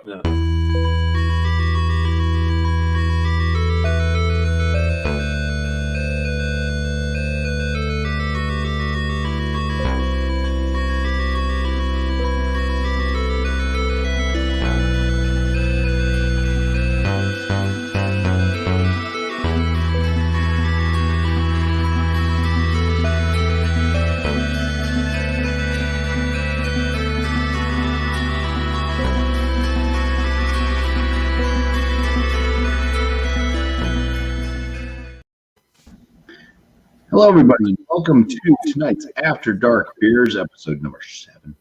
Yeah. Hello, everybody. Welcome to tonight's After Dark Beers, episode number 7.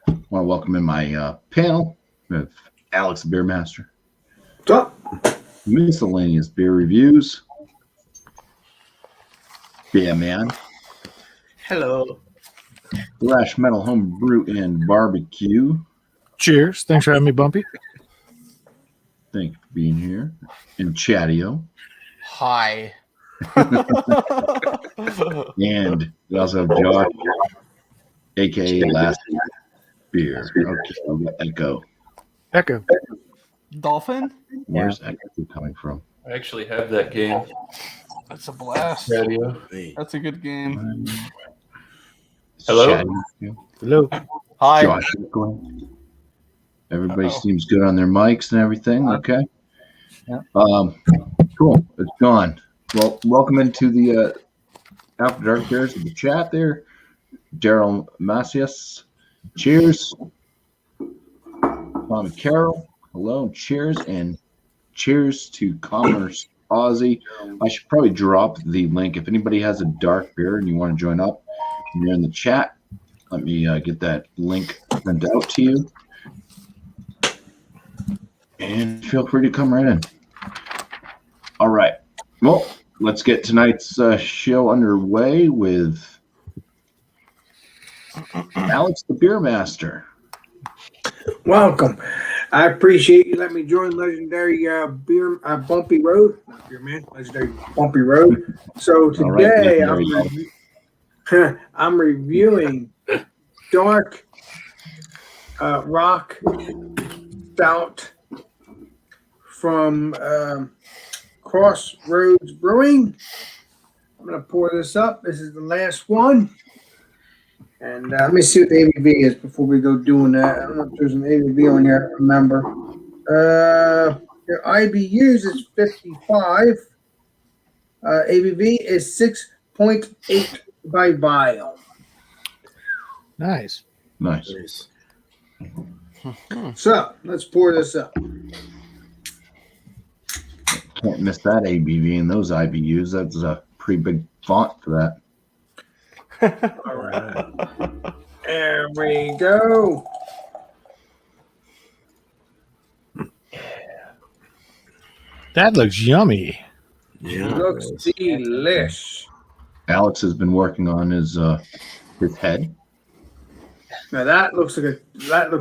I want to welcome in my panel with Alex, the Beer Master. What's up? Miscellaneous Beer Reviews. Beer Man. Hello. Thrash Metal Home Brew and Barbecue. Cheers. Thanks for having me, Bumpy. Thank you for being here. And Chatio. Hi. And we also have Josh, a.k.a. Last Beer. Okay, we got Echo. Echo. Dolphin? Where's Echo coming from? I actually have that game. That's a blast. Radio. That's a good game. Hello? Chatio. Hello. Hi. Josh, everybody seems good on their mics and everything. Okay. Yeah. Cool. It's gone. Well, welcome into the After Dark Beers in the chat there. Daryl Macias. Cheers. Tommy Carroll. Hello. Cheers. And cheers to Commerce Aussie. I should probably drop the link. If anybody has a dark beer and you want to join up, and you're in the chat, let me get that link sent out to you. And feel free to come right in. All right. Well, let's get tonight's show underway with Alex, the Beer Master. Welcome. I appreciate you letting me join legendary beer Bumpy Road. Not Beer Man, legendary Bumpy Road. So today I'm reviewing dark rock stout from Crossroads Brewing. I'm going to pour this up. This is the last one. And let me see what the ABV is before we go doing that. I don't know if there's an ABV on here. I don't remember. Your IBUs is 55. ABV is 6.8 by vial. Nice. Nice. So let's pour this up. Can't miss that ABV and those IBUs. That's a pretty big font for that. All right. There we go. That looks yummy. Looks delish. Alex has been working on his head. Now that looks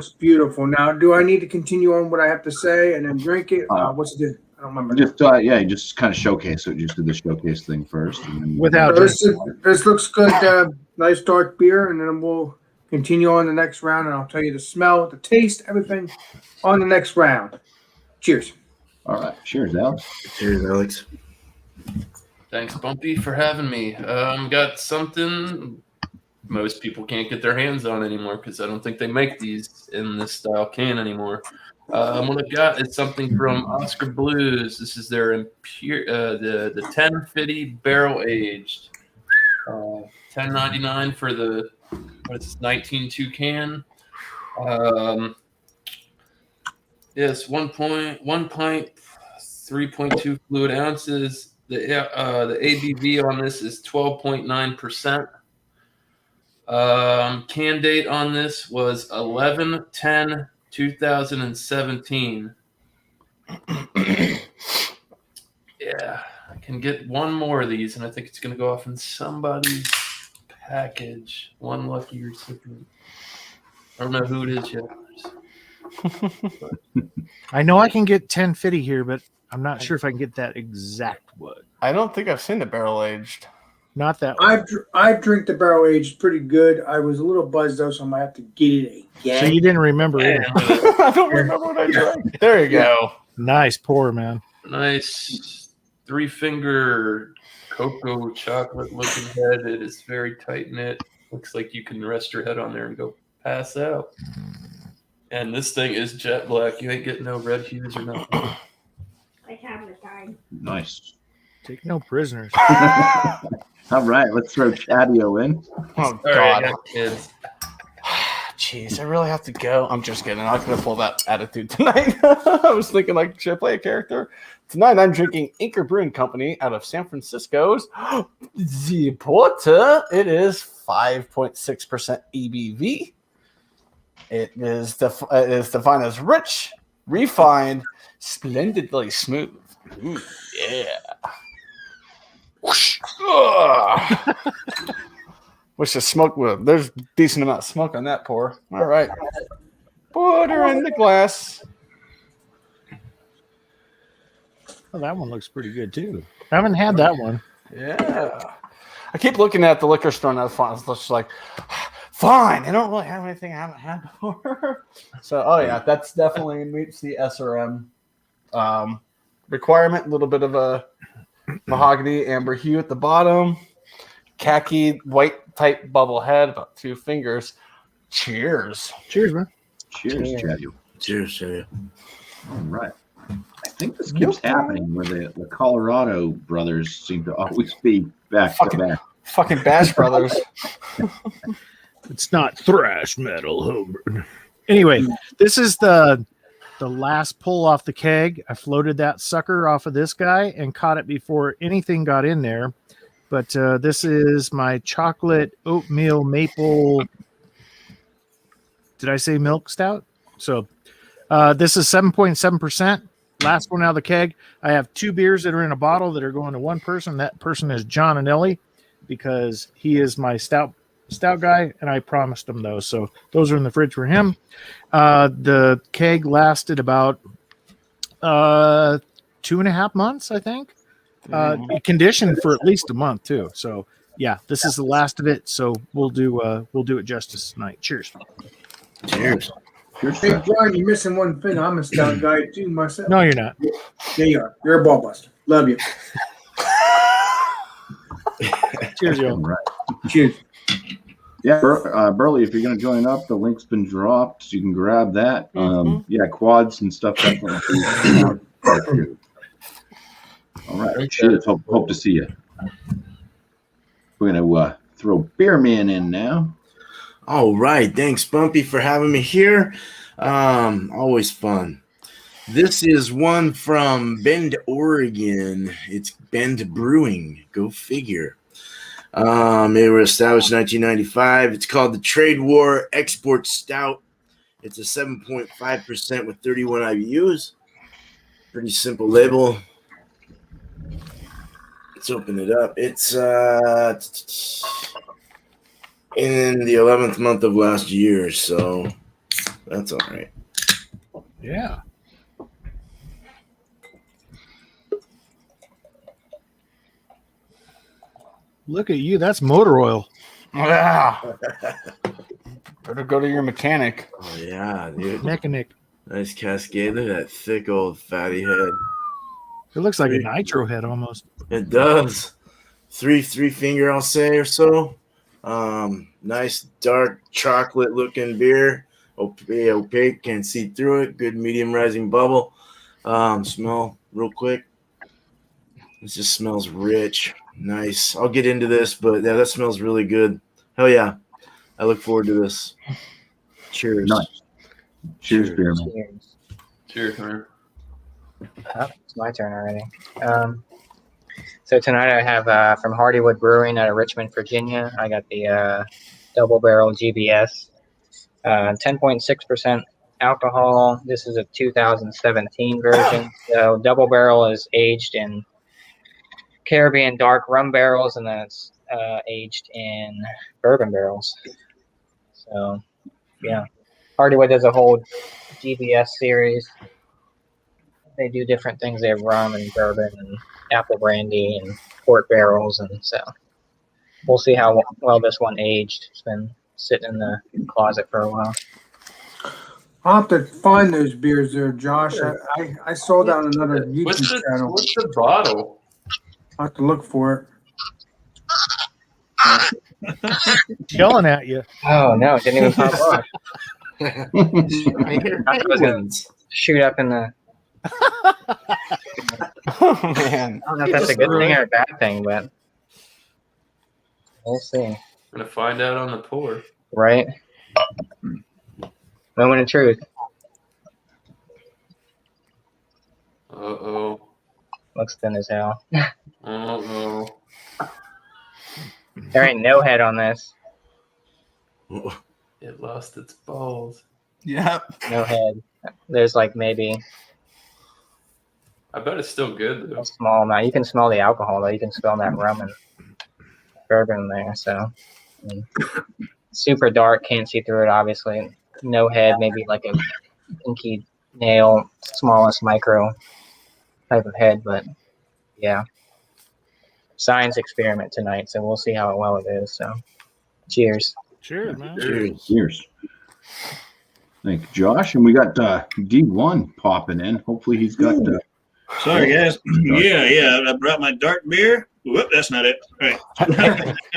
beautiful. Now, do I need to continue on what I have to say and then drink it? What's it? I don't remember. Just just kind of showcase it. Just do the showcase thing first. And then Without this looks good. Nice dark beer, and then we'll continue on the next round, and I'll tell you the smell, the taste, everything on the next round. Cheers. All right. Cheers, Alex. Cheers, Alex. Thanks, Bumpy, for having me. Got something most people can't get their hands on anymore because I don't think they make these in this style can anymore. What I've got is something from Oscar Blues. This is their the 1050 barrel aged. $10.99 for the 19.2 can. Yes, 1 pint, 3.2 fluid ounces. The ABV on this is 12.9%. Can date on this was 11/10/2017. Yeah, I can get one more of these, and I think it's going to go off in somebody's package. One lucky recipient. I don't know who it is yet. I know I can get 1050 here, but I'm not sure if I can get that exact wood. I don't think I've seen the barrel aged. Not that one. I drink the barrel aged pretty good. I was a little buzzed though, so I might have to get it again. So you didn't remember it. I don't remember what I drank. There you go. Nice pour, man. Nice 3-finger cocoa chocolate looking head. It is very tight knit. Looks like you can rest your head on there and go pass out. And this thing is jet black. You ain't getting no red hues or nothing. My tablet died. Nice. Take no prisoners. All right, let's throw Chadio in. Oh, All God. right, kids. Jeez, I really have to go. I'm just kidding. I'm not going to pull that attitude tonight. I was thinking, like, should I play a character? Tonight, I'm drinking Anchor Brewing Company out of San Francisco's The Porter. It is 5.6% ABV. It is defined as rich, refined, splendidly smooth. Ooh, yeah. Whoosh. Ugh. Wish the smoke would. There's a decent amount of smoke on that pour. All right. Put her in the glass. Well, that one looks pretty good too. I haven't had that one. Yeah. I keep looking at the liquor store and I was just like, fine. I don't really have anything I haven't had before. So, oh yeah, that's definitely meets the SRM requirement. A little bit of a mahogany amber hue at the bottom. Khaki white type bubble head, about 2 fingers. Cheers. Cheers, man. Cheers, Chadio. Cheers, Chadio. All right. I think this keeps happening where the Colorado brothers seem to always be back to back. Fucking Bash Brothers. It's not thrash metal, Homer. Anyway, this is the last pull off the keg. I floated that sucker off of this guy and caught it before anything got in there. But this is my chocolate oatmeal maple. Did I say milk stout? So this is 7.7%. Last one out of the keg. I have 2 beers that are in a bottle that are going to one person. That person is John Anelli because he is my stout guy, and I promised him those. So those are in the fridge for him. The keg lasted about 2.5 months, I think. Conditioned for at least a month too. So yeah, this is the last of it. So we'll do it justice tonight. Cheers. Cheers. Cheers, Hey, Chadio. John, you're missing one thing. I'm a stout guy too myself. No, you're not. There you are. You're a ball buster. Love you. Cheers, All yo. right. Cheers. Yeah, Burley, if you're going to join up, the link's been dropped, so you can grab that. Yeah, quads and stuff definitely. All right, cheers. Hope to see you. We're going to throw Beer Man in now. All right. Thanks, BuMpY, for having me here. Always fun. This is one from Bend, Oregon. It's Bend Brewing. Go figure. They were established in 1995. It's called the Trade War Export Stout. It's a 7.5% with 31 IBUs. Pretty simple label. Let's open it up. It's in the 11th month of last year, so that's all right. Yeah. Look at you. That's motor oil. Yeah. Better go to your mechanic. Oh, yeah, dude. Mechanic. Nice cascade. Look at that thick old fatty head. It looks like a nitro head almost. It does. Three finger, I'll say, or so. Nice dark chocolate looking beer. Opaque, can't see through it. Good medium rising bubble. Smell real quick. It just smells rich. Nice. I'll get into this, but yeah, that smells really good. Hell yeah. I look forward to this. Cheers. Nice. Cheers, Beer Man. Cheers. Cheers, man. Oh, it's my turn already. So tonight I have from Hardywood Brewing out of Richmond, Virginia. I got the double barrel GBS, 10.6% alcohol. This is a 2017 version. So double barrel is aged in Caribbean dark rum barrels, and then it's aged in bourbon barrels. So yeah, Hardywood does a whole GBS series. They do different things. They have rum and bourbon and apple brandy and port barrels, and so we'll see how well this one aged. It's been sitting in the closet for a while. I'll have to find those beers there, Josh. I saw that on another What's YouTube channel. what's the bottle? I'll have to look for Yelling at you. Oh no, it didn't even pop off. I was gonna shoot up in the. Oh man. I don't know if that's a good thing or a bad thing, but we'll see. I'm gonna find out on the pour. Right? Moment of truth. Uh-oh. Looks thin as hell. Uh-oh. There ain't no head on this. It lost its balls. Yep. No head. There's like maybe I bet it's still good though. a small amount. You can smell the alcohol though. You can smell that rum and bourbon there. So super dark. Can't see through it. Obviously, no head. Maybe like a pinky nail, smallest micro type of head. But yeah, science experiment tonight. So we'll see how well it is. So cheers. Cheers, man. Cheers. Thank you, Josh. And we got D1 popping in. Hopefully he's got Sorry, guys. Yeah. I brought my dark beer. Whoop, that's not it. All right.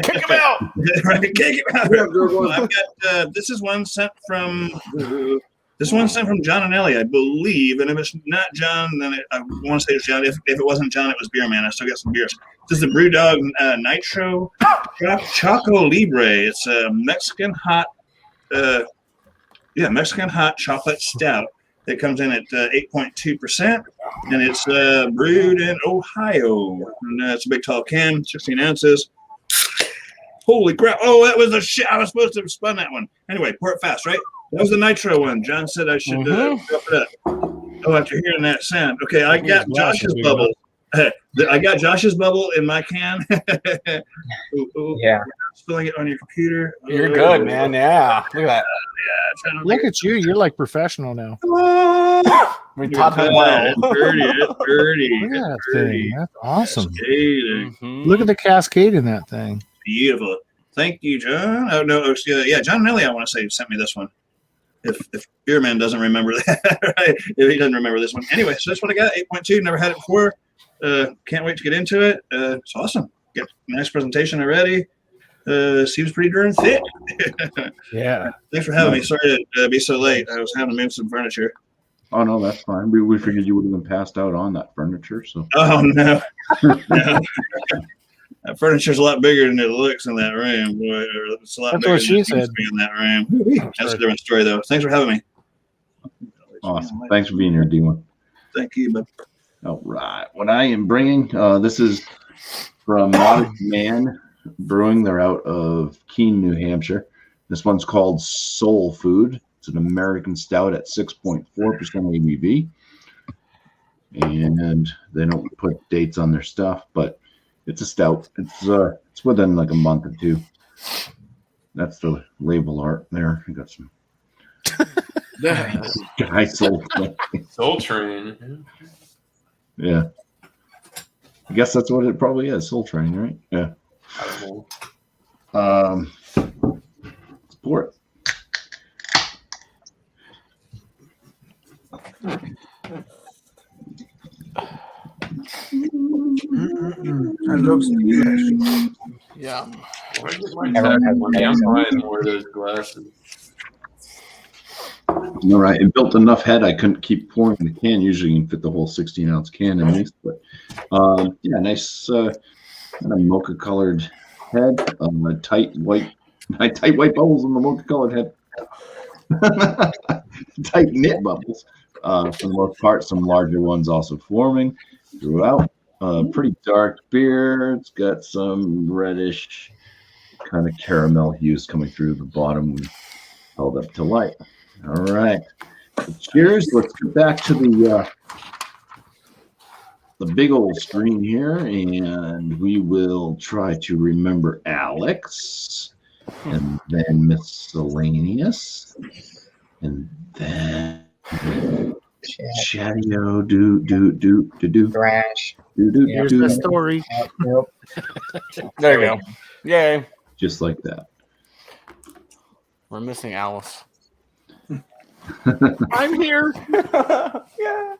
Kick him out. Right, kick him out. it. Well, I've got this is one sent from John and Ellie, I believe. And if it's not John, then I want to say it's John. If it wasn't John, it was Beer Man. I still got some beers. This is the Brewdog Nitro Choco Libre. It's a Mexican hot chocolate stout. It comes in at 8.2%, and it's brewed in Ohio. And it's a big, tall can, 16 ounces. Holy crap. Oh, that was a shit. I was supposed to have spun that one. Anyway, pour it fast, right? That was the nitro one. John said I should drop it up. Oh, after hearing that sound. Okay, I got Josh's bubble. I got Josh's bubble in my can. Ooh, Yeah. Spilling it on your computer. You're good, man. Yeah. Look at that. Look at you. You're like professional now. We taught him well. Dirty. Look at that thing. That's awesome. Mhm. Look at the cascade in that thing. Beautiful. Thank you, John. Oh no, yeah, John Nelly, I want to say, sent me this one. If Beer Man doesn't remember that, right? If he doesn't remember this one. Anyway, so that's what I got. 8.2. Never had it before. Can't wait to get into it. It's awesome. Get a nice presentation already. Seems pretty darn thick. Yeah. Thanks for having me. Sorry to be so late. I was having to move some furniture. Oh no, that's fine. We figured you would have been passed out on that furniture. So Oh no. No. That furniture's a lot bigger than it looks in that room. Boy, it's a lot That's bigger what she than it said. used to be in that room. That's a different story, though. Thanks for having me. awesome. Thanks for being here, D1. Thank you, bud. All right. What I am bringing, this is from Modest Man Brewing. They're out of Keene, New Hampshire. This one's called Soul Food. It's an American stout at 6.4% ABV. And they don't put dates on their stuff, but it's a stout. It's within like a month or two. That's the label art there. I got some nice Soul Train. Yeah. I guess that's what it probably is. Soul Train, right? Yeah. I don't know. Let's pour it. That looks delicious. Yeah. Why did my Everyone has tab one work? I'm answer. buying more of those glasses. All right. It built enough head I couldn't keep pouring the can. Usually you can fit the whole 16-ounce can in this. But yeah, nice kind of mocha colored head. Tight white bubbles in the mocha colored head. Tight knit bubbles. For the most part, some larger ones also forming throughout. Pretty dark beer. It's got some reddish kind of caramel hues coming through the bottom when held up to light. All right. Cheers. Let's get back to the big old screen here, and we will try to remember Alex, and then miscellaneous, and then Shadio, do. Thrash. Do. Yeah. Here's the story. Yep. There you go. Yay. Just like that. We're missing Alice. I'm here. Yeah.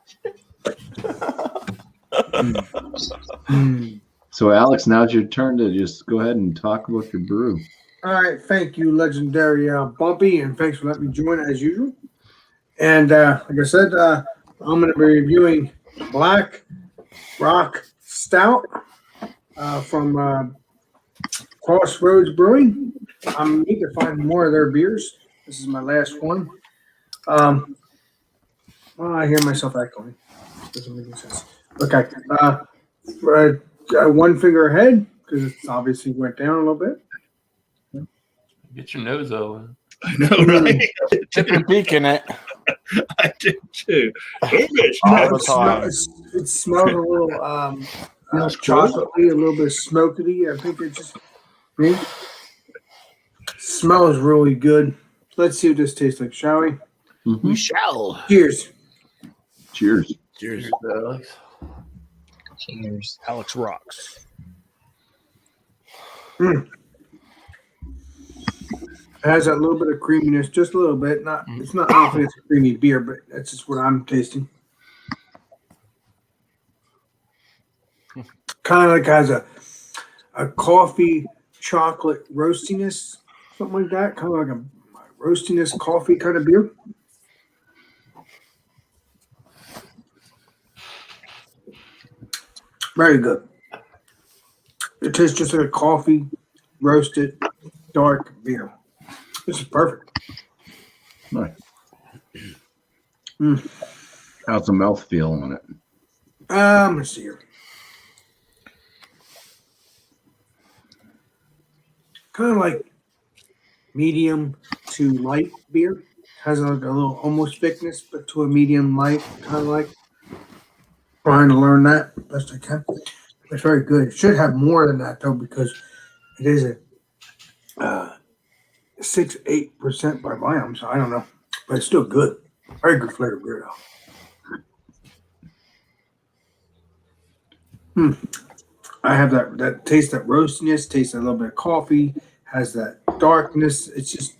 So, Alex, now it's your turn to just go ahead and talk about your brew. All right, thank you, legendary BuMpY, and thanks for letting me join as usual. And like I said, I'm going to be reviewing Black Rock Stout from Crossroads Brewing. I need to find more of their beers. This is my last one. Well, I hear myself echoing. Doesn't make any sense. Okay. One finger ahead because it's obviously went down a little bit. Get your nose open. I know, right? Dip your beak in it. I did too. Okay, All the It time. smells a little chocolatey, a little bit smoky. I think it just smells really good. Let's see what this tastes like, shall we? We shall. Cheers. Cheers. Cheers. Alex. Cheers. Alex rocks. It has that little bit of creaminess, just a little bit. It's not. I don't think it's a creamy beer, but that's just what I'm tasting. Kind of like has a coffee chocolate roastiness, something like that. Kind of like a roastiness coffee kind of beer. Very good. It tastes just like a coffee roasted dark beer. This is perfect. Nice. How's the mouthfeel on it? Let's see here. Kind of like medium to light beer. Has like a little almost thickness, but to a medium light, kind of like. Trying to learn that best I can. It's very good. It should have more than that though, because it is a 6-8% by volume, so I don't know, but it's still good. Very good flavor beer though. I have that taste, that roastiness, taste a little bit of coffee, has that darkness. It's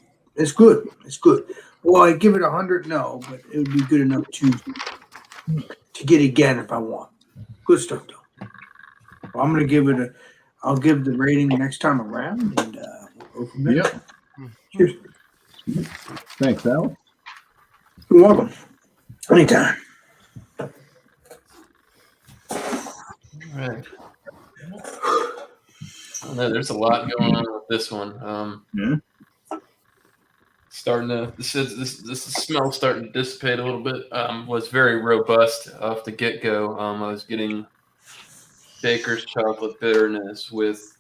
good. It's good. Well, I give it 100, no, but it would be good enough to get again if I want. Good stuff though. Well, I'm gonna give it I'll give the rating next time around, and we'll go from there. Yep. Cheers. Thanks, Alex. You're welcome. Anytime. All right. I know there's a lot going on with this one. Starting to this smell starting to dissipate a little bit. Was very robust off the get go. I was getting baker's chocolate bitterness with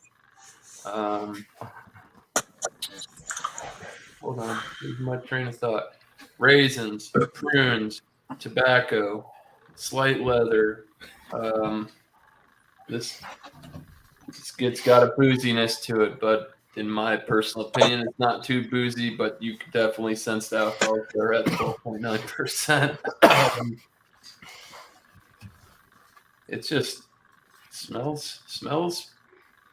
hold on, here's my train of thought. Raisins, prunes, tobacco, slight leather. This it's got a booziness to it, but in my personal opinion, it's not too boozy, but you could definitely sense the alcohol there at 12.9%. It just smells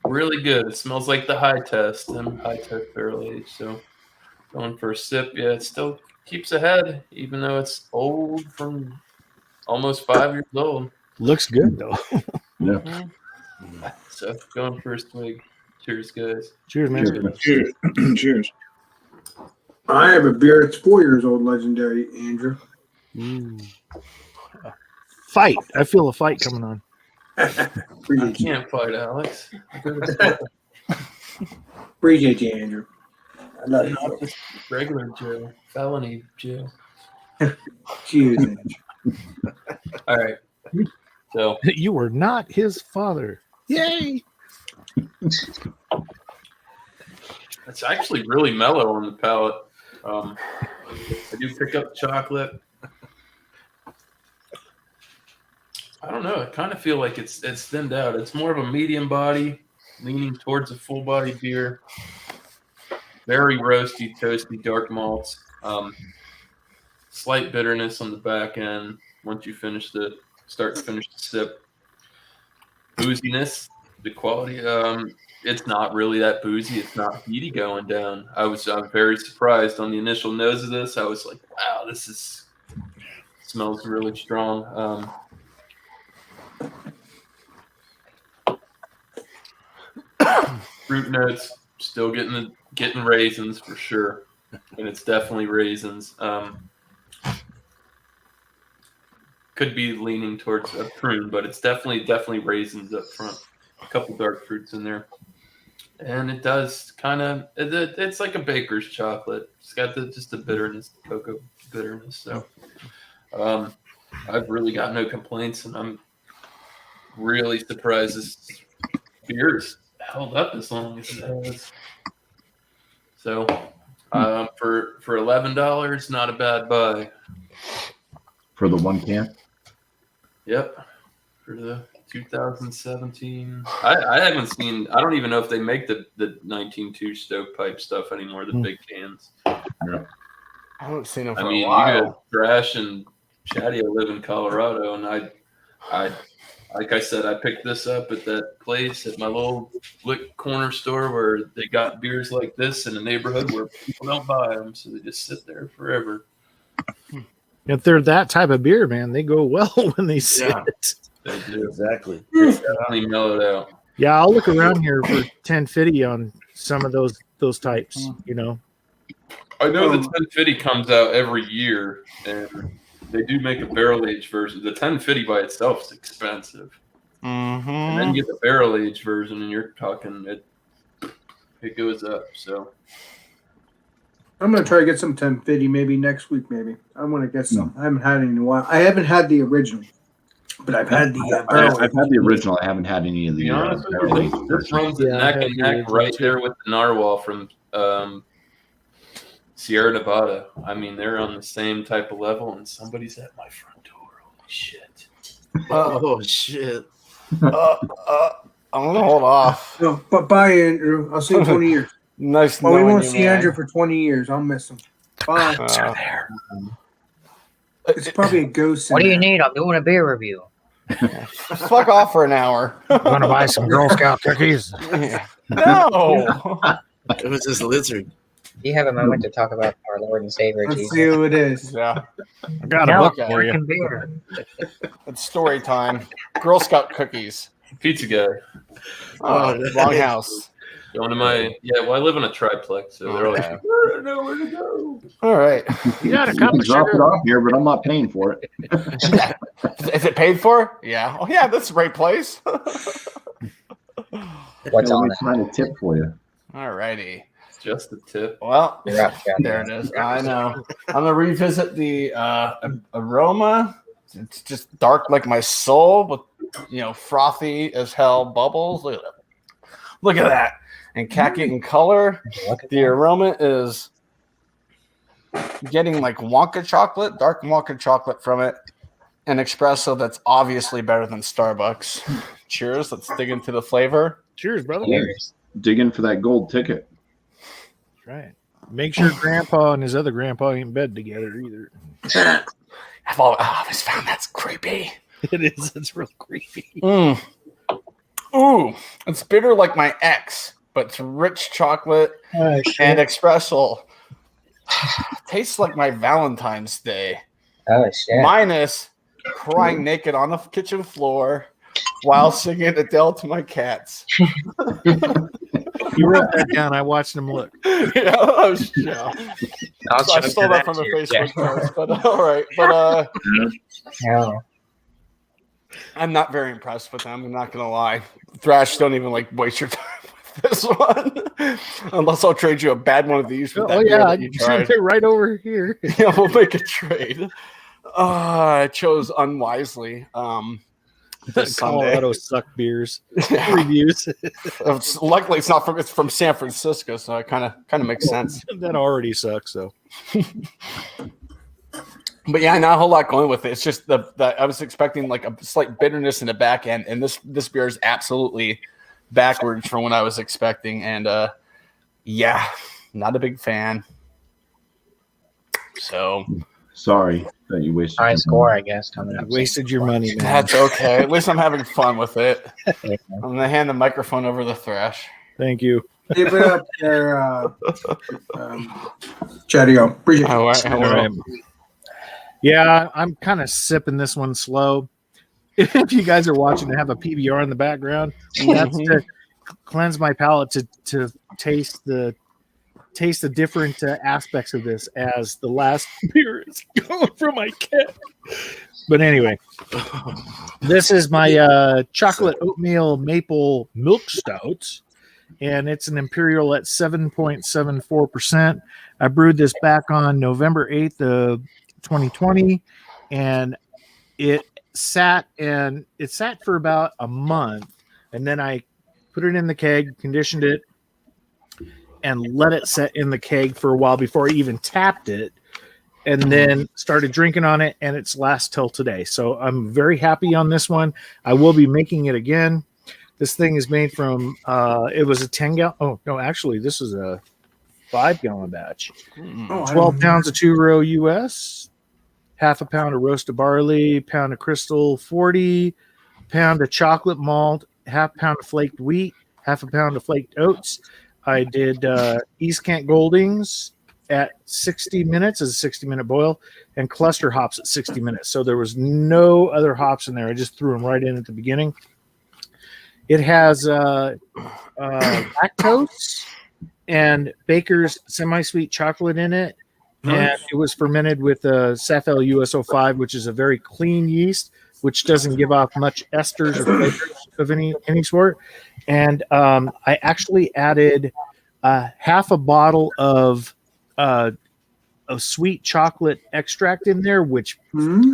really good. It smells like the high test and high test barrel age. So going for a sip, yeah, it still keeps ahead, even though it's old, from almost 5 years old. Looks good though. Yeah. So going for a swig. Cheers, guys. Cheers, man. Cheers. Cheers. I have a beer that's 4 years old, legendary Andrew. Fight. I feel a fight coming on. I Appreciate you. can't fight, Alex. Appreciate you, Andrew. I love you. Not just regular jail, felony jail. Cheers, Andrew. All right. So You were not his father. Yay! it's actually really mellow on the palate. I do pick up chocolate. I don't know. I kind of feel like it's thinned out. It's more of a medium body, leaning towards a full body beer. Very roasty, toasty, dark malts. slight bitterness on the back end once you finish the sip. Booziness, the quality. It's not really that boozy. It's not heaty going down. I'm very surprised on the initial nose of this. I was like, wow, smells really strong. Fruit notes, still getting raisins for sure, and it's definitely raisins. Could be leaning towards a prune, but it's definitely raisins up front. A couple dark fruits in there, and it does kind of it's like a baker's chocolate. It's got just the bitterness, the cocoa bitterness. So I've really got no complaints, and I'm really surprised this beer's held up as long as it has. So for $11, not a bad buy. For the one can? Yep. For the 2017. I haven't seen, I don't even know if they make the 19.2 stovepipe stuff anymore, the big cans. Yeah. I haven't seen them for I mean, a while. you got Thrash and Chatty live in Colorado, and I like I said, I picked this up at that place at my little corner store where they got beers like this in a neighborhood where people don't buy them, so they just sit there forever. If they're that type of beer, man, they go well when they sit. Yeah. They do. Exactly. It's definitely mellowed out. Yeah, I'll look around here for 1050 on some of those types, you know. I know the 1050 comes out every year, and they do make a barrel aged version. The 1050 by itself is expensive, and then you get the barrel aged version, and you're talking it goes up. So I'm gonna try to get some 1050 maybe next week. Maybe I want to get some. I haven't had it in a while. I haven't had the original, but I've had the barrel. I've had the original. I haven't had any of to the be honest with barrel you, aged this versions. runs Yeah, neck I and had the neck original right too. there with the Narwhal from Sierra Nevada. I mean, they're on the same type of level, and somebody's at my front door. Holy shit! Oh shit. I'm gonna hold off. No, but bye, Andrew. I'll see you in 20 years. Nice. Well, we knowing won't you, see man. Andrew for 20 years. I'll miss him. Bye. It's probably a ghost. What do in you there. need? I'm doing a beer review. Fuck off for an hour. I'm gonna buy some Girl Scout cookies. No. It was this lizard. Do you have a moment to talk about our Lord and Savior Let's Jesus? see who it is. Yeah. I got a No, book for you. freaking beer. It's story time. Girl Scout cookies. Pizza guy. Oh, Longhouse. Going to I live in a triplex, so they're like, Okay. I don't know where to go. All right. You got a You cup can of drop it sugar? off here, but I'm not paying for it. Is it paid for? Yeah. Oh, yeah. That's the right place. What's Let on me it? find a tip for you. All righty. Just a tip. Well, You're up, Chad. there it is. I know. I'm gonna revisit the aroma. It's just dark like my soul, with frothy as hell bubbles. Look at that. Look at that. And khaki in color. Look at The aroma is getting like Wonka chocolate, dark Wonka chocolate from it, and espresso that's obviously better than Starbucks. Cheers. Let's dig into the flavor. Cheers, brother. Cheers. Dig in for that gold ticket. That's right. Make sure Grandpa and his other grandpa ain't in bed together either. I've always found that's creepy. It is. It's real creepy. Mm. Ooh, it's bitter like my ex, but it's rich chocolate and espresso. Tastes like my Valentine's Day, Oh, shit. minus crying naked on the kitchen floor while singing Adele to my cats. You wrote that down. I watched him look. Yeah, I'll so I chug stole to that from a too. Facebook post, but all right. But Yeah. I'm not very impressed with them. I'm not gonna lie. Thrash, don't even waste your time with this one, unless I'll trade you a bad one of these. For that Oh beer yeah, that you tried. they're right over here. Yeah, we'll make a trade. I chose unwisely. This Sunday. Colorado suck beers reviews. Luckily, it's from San Francisco, so it kind of makes sense. That already sucks. So But yeah, not a whole lot going with it. It's just the I was expecting like a slight bitterness in the back end, and this beer is absolutely backwards from what I was expecting. And yeah, not a big fan. So Sorry that you wasted High your score, money. I guess, coming You up. wasted your money, man. That's okay. At least I'm having fun with it. Yeah. I'm gonna hand the microphone over to Thrash. Thank you. Keep it up there, Chatty-O. Appreciate it. All right, All right. Yeah, I'm kind of sipping this one slow. If you guys are watching and have a PBR in the background, that's to cleanse my palate to taste the different aspects of this as the last beer is going from my keg. But anyway, this is my chocolate oatmeal maple milk stout, and it's an imperial at 7.74%. I brewed this back on November 8th of 2020, and it sat for about a month, and then I put it in the keg, conditioned it, and let it set in the keg for a while before I even tapped it, and then started drinking on it, and it's last till today. So I'm very happy on this one. I will be making it again. This thing is made from it was a 10-gallon. Oh no, actually this is a 5-gallon batch. 12 pounds of 2-row US, half a pound of roasted barley, pound of crystal 40, pound of chocolate malt, half pound of flaked wheat, half a pound of flaked oats. I did East Kent Goldings at 60 minutes as a 60-minute boil, and cluster hops at 60 minutes. So there was no other hops in there. I just threw them right in at the beginning. It has lactose and Baker's semi-sweet chocolate in it. And it was fermented with Safel US05, which is a very clean yeast, which doesn't give off much esters or flavors of any sort. And I actually added half a bottle of sweet chocolate extract in there, which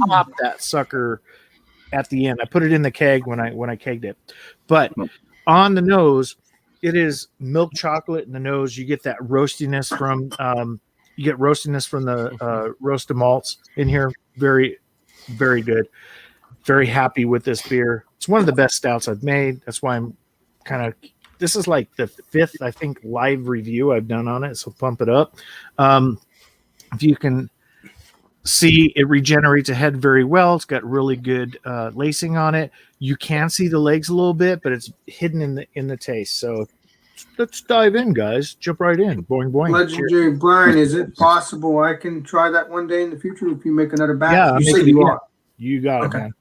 popped that sucker at the end. I put it in the keg when I kegged it. But on the nose, it is milk chocolate in the nose. You get that roastiness from the roasted malts in here. Very, very good. Very happy with this beer. It's one of the best stouts I've made. That's why I'm this is like the 5th, I think, live review I've done on it. So pump it up. If you can see, it regenerates ahead very well. It's got really good lacing on it. You can see the legs a little bit, but it's hidden in the taste. So let's dive in, guys. Jump right in. Boing, boing. Legendary Brian, is it possible I can try that one day in the future if you make another batch? Yeah, you said you are. You got it, man.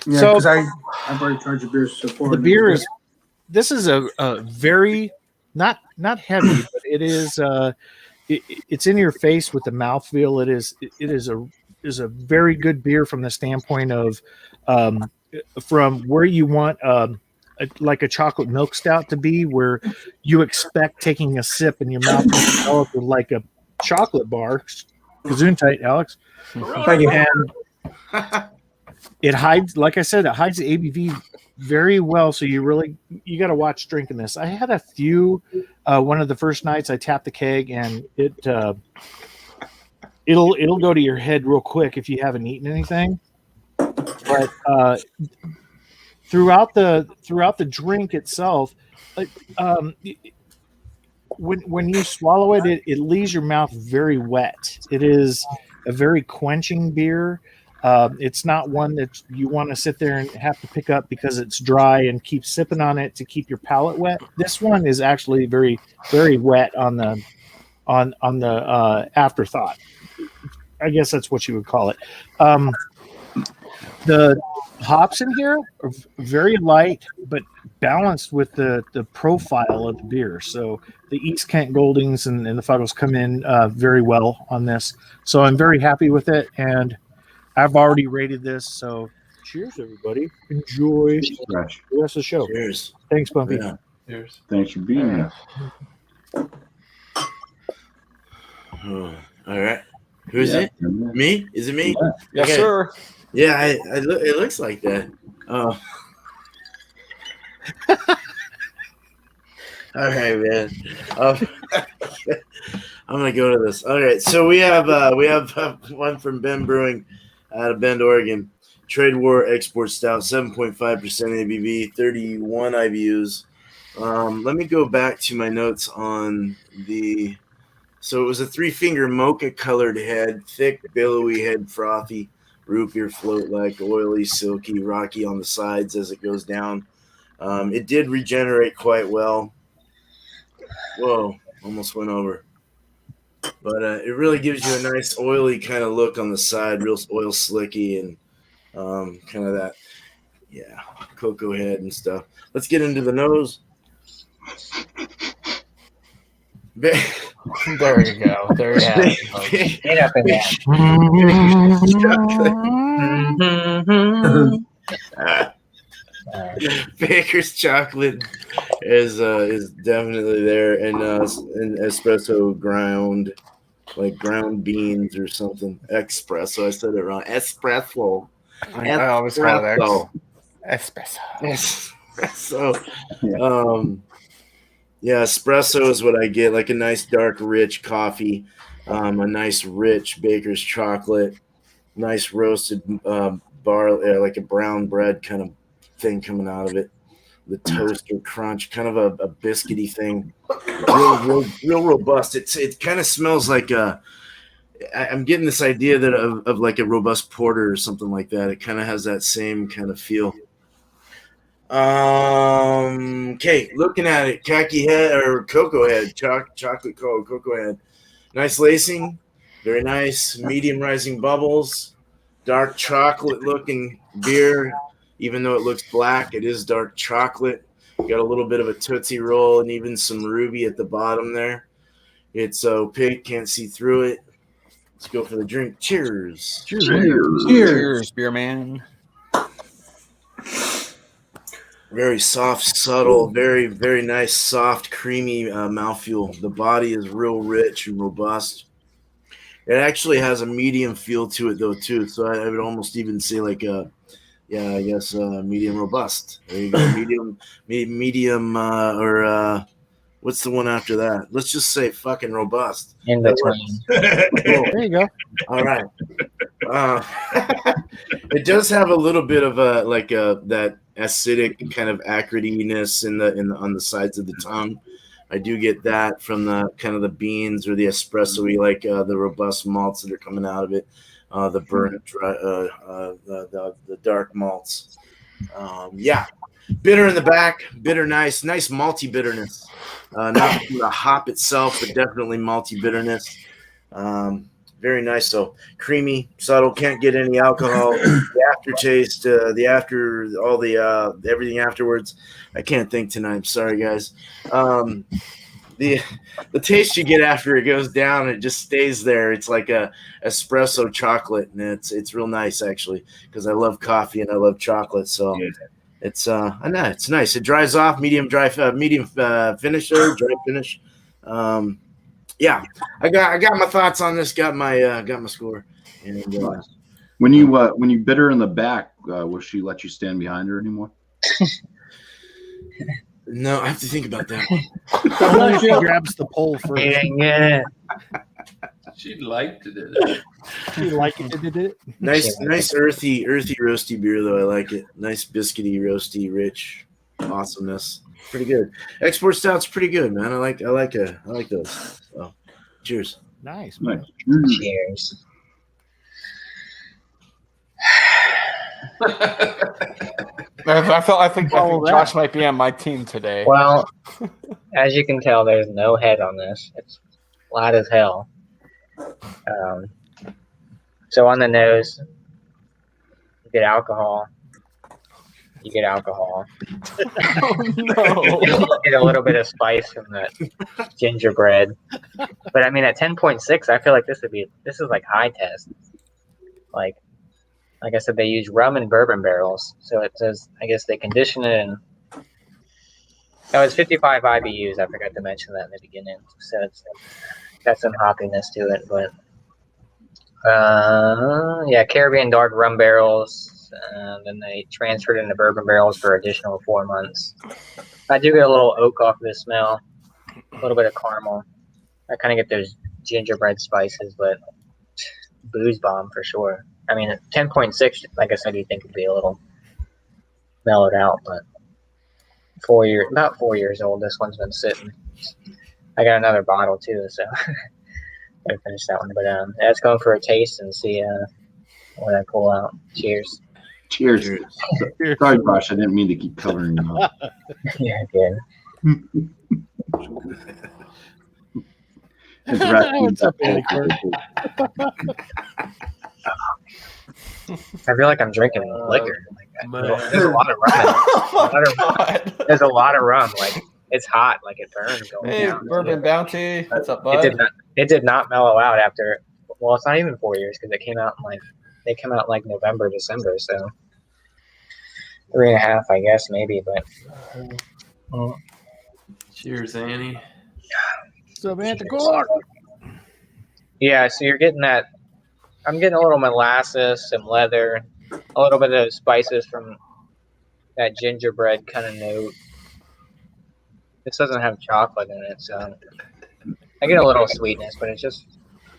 Yeah, So- because I've already tried your beers so far. The beer is. This is a very not heavy, but it is. It's in your face with the mouthfeel. It is a very good beer from the standpoint of from where you want like a chocolate milk stout to be, where you expect taking a sip and your mouth will develop like a chocolate bar. Gesundheit, Alex. Thank you. And it hides, like I said, it hides the ABV very well. So you got to watch drinking this. I had a few. One of the first nights I tapped the keg, and it'll go to your head real quick if you haven't eaten anything. But throughout the drink itself, when you swallow it, it leaves your mouth very wet. It is a very quenching beer. It's not one that you want to sit there and have to pick up because it's dry and keep sipping on it to keep your palate wet. This one is actually very, very wet on the afterthought. I guess that's what you would call it. The hops in here are very light but balanced with the profile of the beer. So the East Kent Goldings and the Fuggles come in very well on this. So I'm very happy with it, and I've already rated this. So cheers, everybody. Enjoy Fresh. the rest of the show. Cheers. Thanks, BuMpY. Yeah. Cheers. Thanks for being here. Oh, all right. Who is it? Me? Is it me? Yes, Okay. sir. Yeah, it looks like that. Oh. All right, man. I'm gonna go to this. All right, so we have one from Ben Brewing out of Bend, Oregon. Trade War Export Stout, 7.5% ABV, 31 IBUs. Let me go back to my notes on the So it was a 3-finger mocha-colored head, thick, billowy head, frothy, root beer float like, oily, silky, rocky on the sides as it goes down. It did regenerate quite well. Whoa, almost went over. But it really gives you a nice oily kind of look on the side, real oil slicky and kind of that, yeah, cocoa head and stuff. Let's get into the nose. There you go. There you have it, folks. Get up in there. Baker's chocolate is definitely there, and espresso ground, like ground beans or something. Espresso. I said it wrong. Espresso. I always call it Espresso. espresso. Espresso. Yeah, espresso is what I get, like a nice dark rich coffee, a nice rich baker's chocolate, nice roasted barley, like a brown bread kind of thing coming out of it, the toaster crunch, kind of a biscuity thing, real robust. It kind of smells like I'm getting this idea that of like a robust porter or something like that. It kind of has that same kind of feel. Okay, looking at it, khaki head or cocoa head, chocolate cocoa head. Nice lacing, very nice, medium rising bubbles, dark chocolate looking beer. Even though it looks black, it is dark chocolate. Got a little bit of a Tootsie Roll and even some ruby at the bottom there. It's opaque, can't see through it. Let's go for the drink. Cheers. Cheers, beer man. Very soft, subtle, very, very nice, soft, creamy mouthfeel. The body is real rich and robust. It actually has a medium feel to it, though, too. So I would almost even say like medium robust. There you go. medium, or what's the one after that? Let's just say fucking robust. In between. There you go. All right. It does have a little bit of that acidic kind of acridiness on the sides of the tongue. I do get that from the kind of the beans or the espresso-y, like the robust malts that are coming out of it, the burnt, the dark malts. Yeah, bitter in the back, bitter, nice malty bitterness. Not from the hop itself, but definitely malty bitterness. Very nice, so creamy, subtle. Can't get any alcohol. The aftertaste, everything afterwards. I can't think tonight. I'm sorry, guys. The taste you get after it goes down, it just stays there. It's like a espresso chocolate, and it's real nice actually, because I love coffee and I love chocolate. So it's nice. It dries off, medium finish there, dry finish. Yeah, I got my thoughts on this. Got my score. And when you bid her in the back, will she let you stand behind her anymore? No, I have to think about that. Only she grabs the pole first. Yeah. She'd like to do that. She like it. Did it? Nice, earthy, roasty beer though. I like it. Nice, biscuity, roasty, rich, awesomeness. Pretty good. Export stout's pretty good, man. I like those. So, cheers. Nice. Cheers. I think Josh might be on my team today. Well, as you can tell, there's no head on this. It's flat as hell. So on the nose, you get alcohol. You get alcohol. Oh, no. You get a little bit of spice from that gingerbread. But I mean, at 10.6, I feel like this is like high test. Like I said, they use rum and bourbon barrels. So it says, I guess they condition it in. Oh, it's 55 IBUs. I forgot to mention that in the beginning. So it's got some hoppiness to it. But yeah, Caribbean dark rum barrels. Then they transferred into bourbon barrels for additional 4 months. I do get a little oak off this smell, a little bit of caramel. I kind of get those gingerbread spices, but booze bomb for sure. I mean, at 10.6, like I said, you think it'd be a little mellowed out, but about 4 years old. This one's been sitting. I got another bottle too, so gotta finish that one. But let's go for a taste and see what I pull out. Cheers. Cheers. Cheers. Sorry, Josh. I didn't mean to keep covering you up. Yeah, good. It's right. What's up, Andy Clark? I feel like I'm drinking liquor. Man. There's a lot of rum. In it. Oh my God. There's a lot of rum. Like it's hot. Like it burns going Hey, down. Bourbon Bounty. What's up, It bud? did not. It did not mellow out after. Well, it's not even 4 years because it came out in they come out like November, December. So 3.5, I guess, maybe. But Cheers, Annie. Samantha Clark. yeah, so you're getting that. I'm getting a little molasses, some leather, a little bit of spices from that gingerbread kind of note. This doesn't have chocolate in it, so I get a little sweetness, but it's just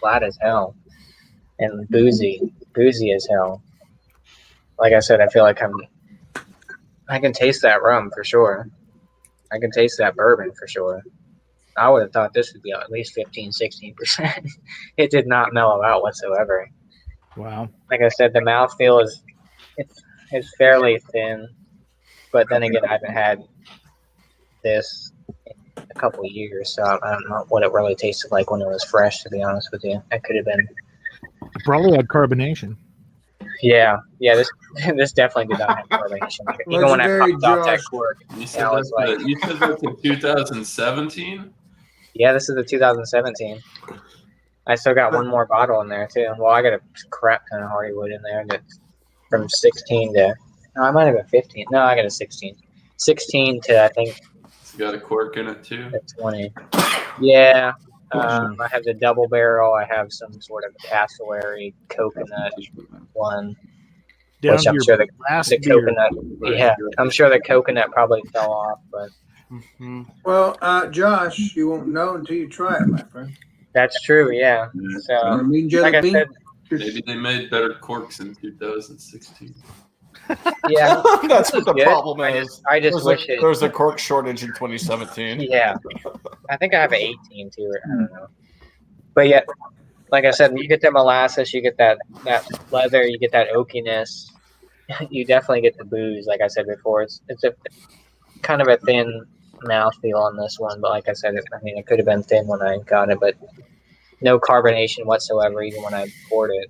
flat as hell and boozy as hell. Like I said, I feel like I can taste that rum for sure. I can taste that bourbon for sure. I would have thought this would be at least 15-16%. It did not mellow out whatsoever. Wow. Like I said, the mouthfeel is fairly thin, but then again, I haven't had this in a couple of years, so I don't know what it really tasted like when it was fresh. To be honest with you, that could have been. It probably had carbonation. Yeah. This definitely did not have carbonation. Even when I Legendary popped off that Josh. cork, You said I was that's like, you said that's in 2017. yeah, this is the 2017. I still got one more bottle in there too. Well, I got a crap ton of Hardywood in there. That's from 16 to. No, I might have a 15. No, I got a 16. 16 to I think It's got a cork in it too. 20. Yeah. I have the double barrel. I have some sort of cassowary coconut one. Down Which to I'm your sure last the beer. coconut. Yeah, I'm sure the coconut probably fell off, but Mhm. Well, Josh, you won't know until you try it, my friend. that's true. Yeah. So, I mean, jelly like I bean. said, Maybe they made better corks in 2016. yeah, That's it what was the good. problem I is. just, I just wish it. There's a cork shortage in 2017. Yeah, I think I have an 18 too. I don't know, but yeah, like I said, you get the molasses, you get that leather, you get that oakiness. You definitely get the booze. Like I said before, it's a kind of a thin mouthfeel on this one, but like I said, it could have been thin when I got it, but no carbonation whatsoever, even when I poured it.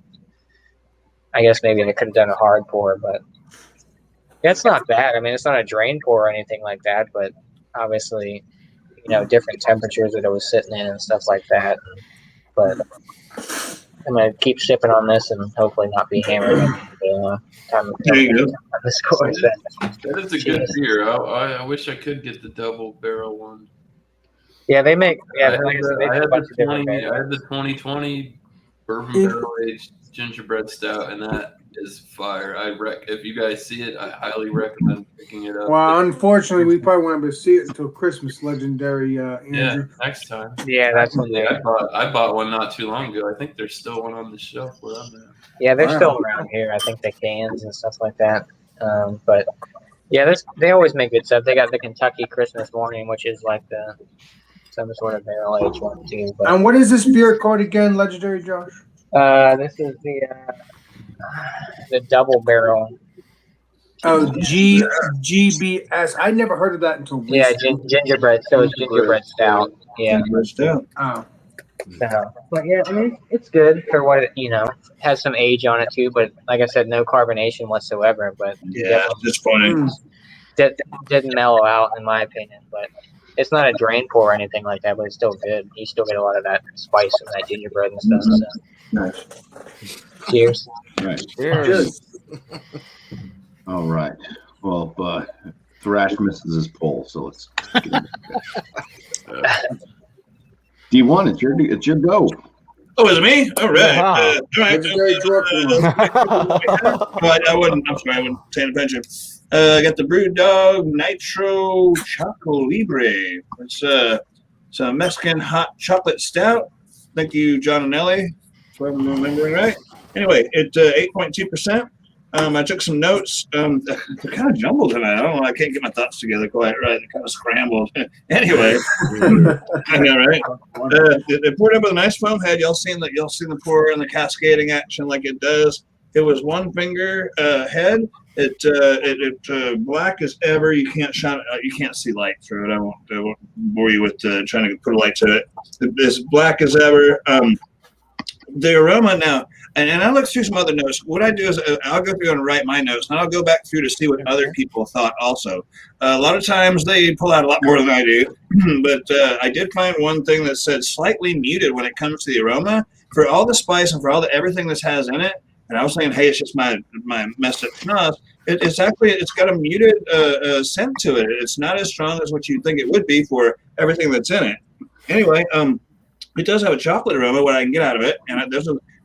I guess maybe I could have done a hard pour, but it's not bad. I mean, it's not a drain pour or anything like that, but obviously, different temperatures that it was sitting in and stuff like that. But I'm gonna keep sipping on this and hopefully not be hammered at the time There you go. the score. That is a good beer. I wish I could get the double barrel one. Yeah, they make. Yeah, I had like I said, they the, I make a had bunch the of different 20. I barrels. had the 2020 bourbon barrel aged gingerbread stout, and that is fire. If you guys see it, I highly recommend picking it up. Well, unfortunately, we probably won't be able to see it until Christmas. Legendary Yeah, Andrew. next time. Yeah, that's when they. I bought one not too long ago. I think there's still one on the shelf where I'm at. Yeah, they're Wow. still around here. I think the cans and stuff like that. But yeah, they always make good stuff. They got the Kentucky Christmas Morning, which is like some sort of barrel aged one too. But And what is this beer called again, Legendary Josh? this is the double barrel. Oh, GBS. I never heard of that until Yeah, recently. gingerbread. So it's gingerbread stout. Yeah. Oh. So, but yeah, I mean, it's good for what it has some age on it too. But like I said, no carbonation whatsoever. But Yeah, disappointing. didn't mellow out in my opinion. But it's not a drain pour or anything like that. But it's still good. You still get a lot of that spice from that gingerbread and stuff. So. Nice. Cheers. Right. Cheers. All right. Well, Thrash misses his poll, so let's get him. D1, it's your go. Oh, is it me? All right. Wow. All right. Legendary I wasn't paying attention. I got the Brewdog Nitro Choco Libre. It's a Mexican hot chocolate stout. Thank you, John and Ellie, if I'm remembering right. Anyway, it's 8.2%. I took some notes. They're kind of jumbled tonight. I don't know. I can't get my thoughts together quite right. They're kind of scrambled. Anyway, I know, right? They poured up with a nice foam head. Y'all seen the pour and the cascading action like it does. It was one finger head. It black as ever. You can't shine. You can't see light through it. I won't bore you with trying to put a light to it. It's black as ever. The aroma now, and I looked through some other notes. What I do is I'll go through and write my notes, and I'll go back through to see what other people thought also. A lot of times they pull out a lot more than I do, but I did find one thing that said slightly muted when it comes to the aroma for all the spice and for all the everything this has in it. And I was saying, hey, it's just my messed up schnoz. It's got a muted scent to it. It's not as strong as what you think it would be for everything that's in it. Anyway, it does have a chocolate aroma, what I can get out of it, and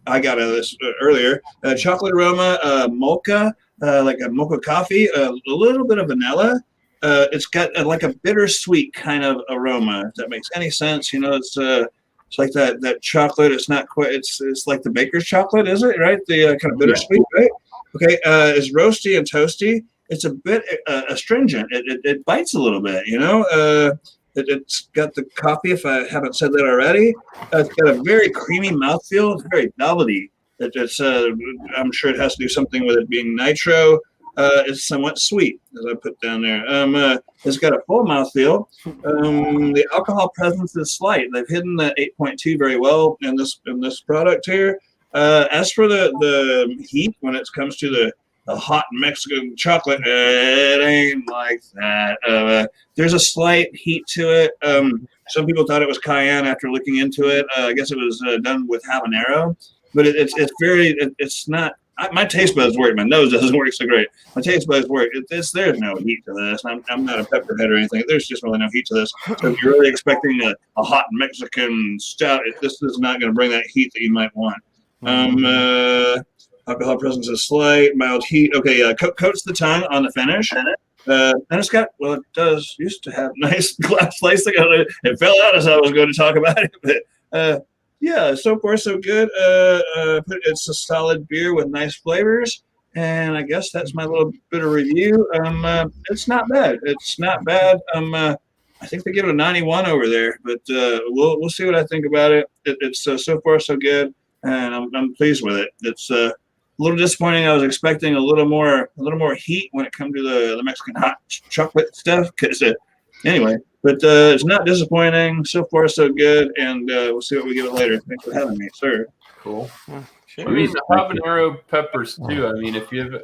I got out of this earlier. Chocolate aroma, mocha, like a mocha coffee, a little bit of vanilla. It's got like a bittersweet kind of aroma, if that makes any sense. You know, it's like that chocolate. It's not quite. It's like the baker's chocolate, is it? Right? The kind of bittersweet, right? Okay. It's roasty and toasty. It's a bit astringent. It bites a little bit. You know. It's got the coffee, if I haven't said that already. It's got a very creamy mouthfeel. It's very velvety. I'm sure it has to do something with it being nitro. It's somewhat sweet, as I put down there. It's got a full mouthfeel. The alcohol presence is slight. They've hidden the 8.2 very well in this product here. As for the heat, when it comes to the hot Mexican chocolate, it ain't like that. There's a slight heat to it. Some people thought it was cayenne after looking into it. I guess it was done with habanero, but it's not. My taste buds work. My nose doesn't work so great. My taste buds work. There's no heat to this. I'm not a pepperhead or anything. There's just really no heat to this. So if you're really expecting a hot Mexican stout, this is not going to bring that heat that you might want. Alcohol presence is slight, mild heat. Okay, coats the tongue on the finish. And it's got, it used to have nice glass lacing on it. It fell out as I was going to talk about it. But yeah, so far so good. It's a solid beer with nice flavors. And I guess that's my little bit of review. It's not bad. It's not bad. I think they give it a 91 over there. But we'll see what I think about it. It's so far so good. And I'm pleased with it. It's a little disappointing. I was expecting a little more heat when it comes to the Mexican hot chocolate stuff. Anyway, but it's not disappointing. So far, so good. And we'll see what we give it later. Thanks for having me, sir. Cool. I mean, the habanero peppers too. I mean, if you have,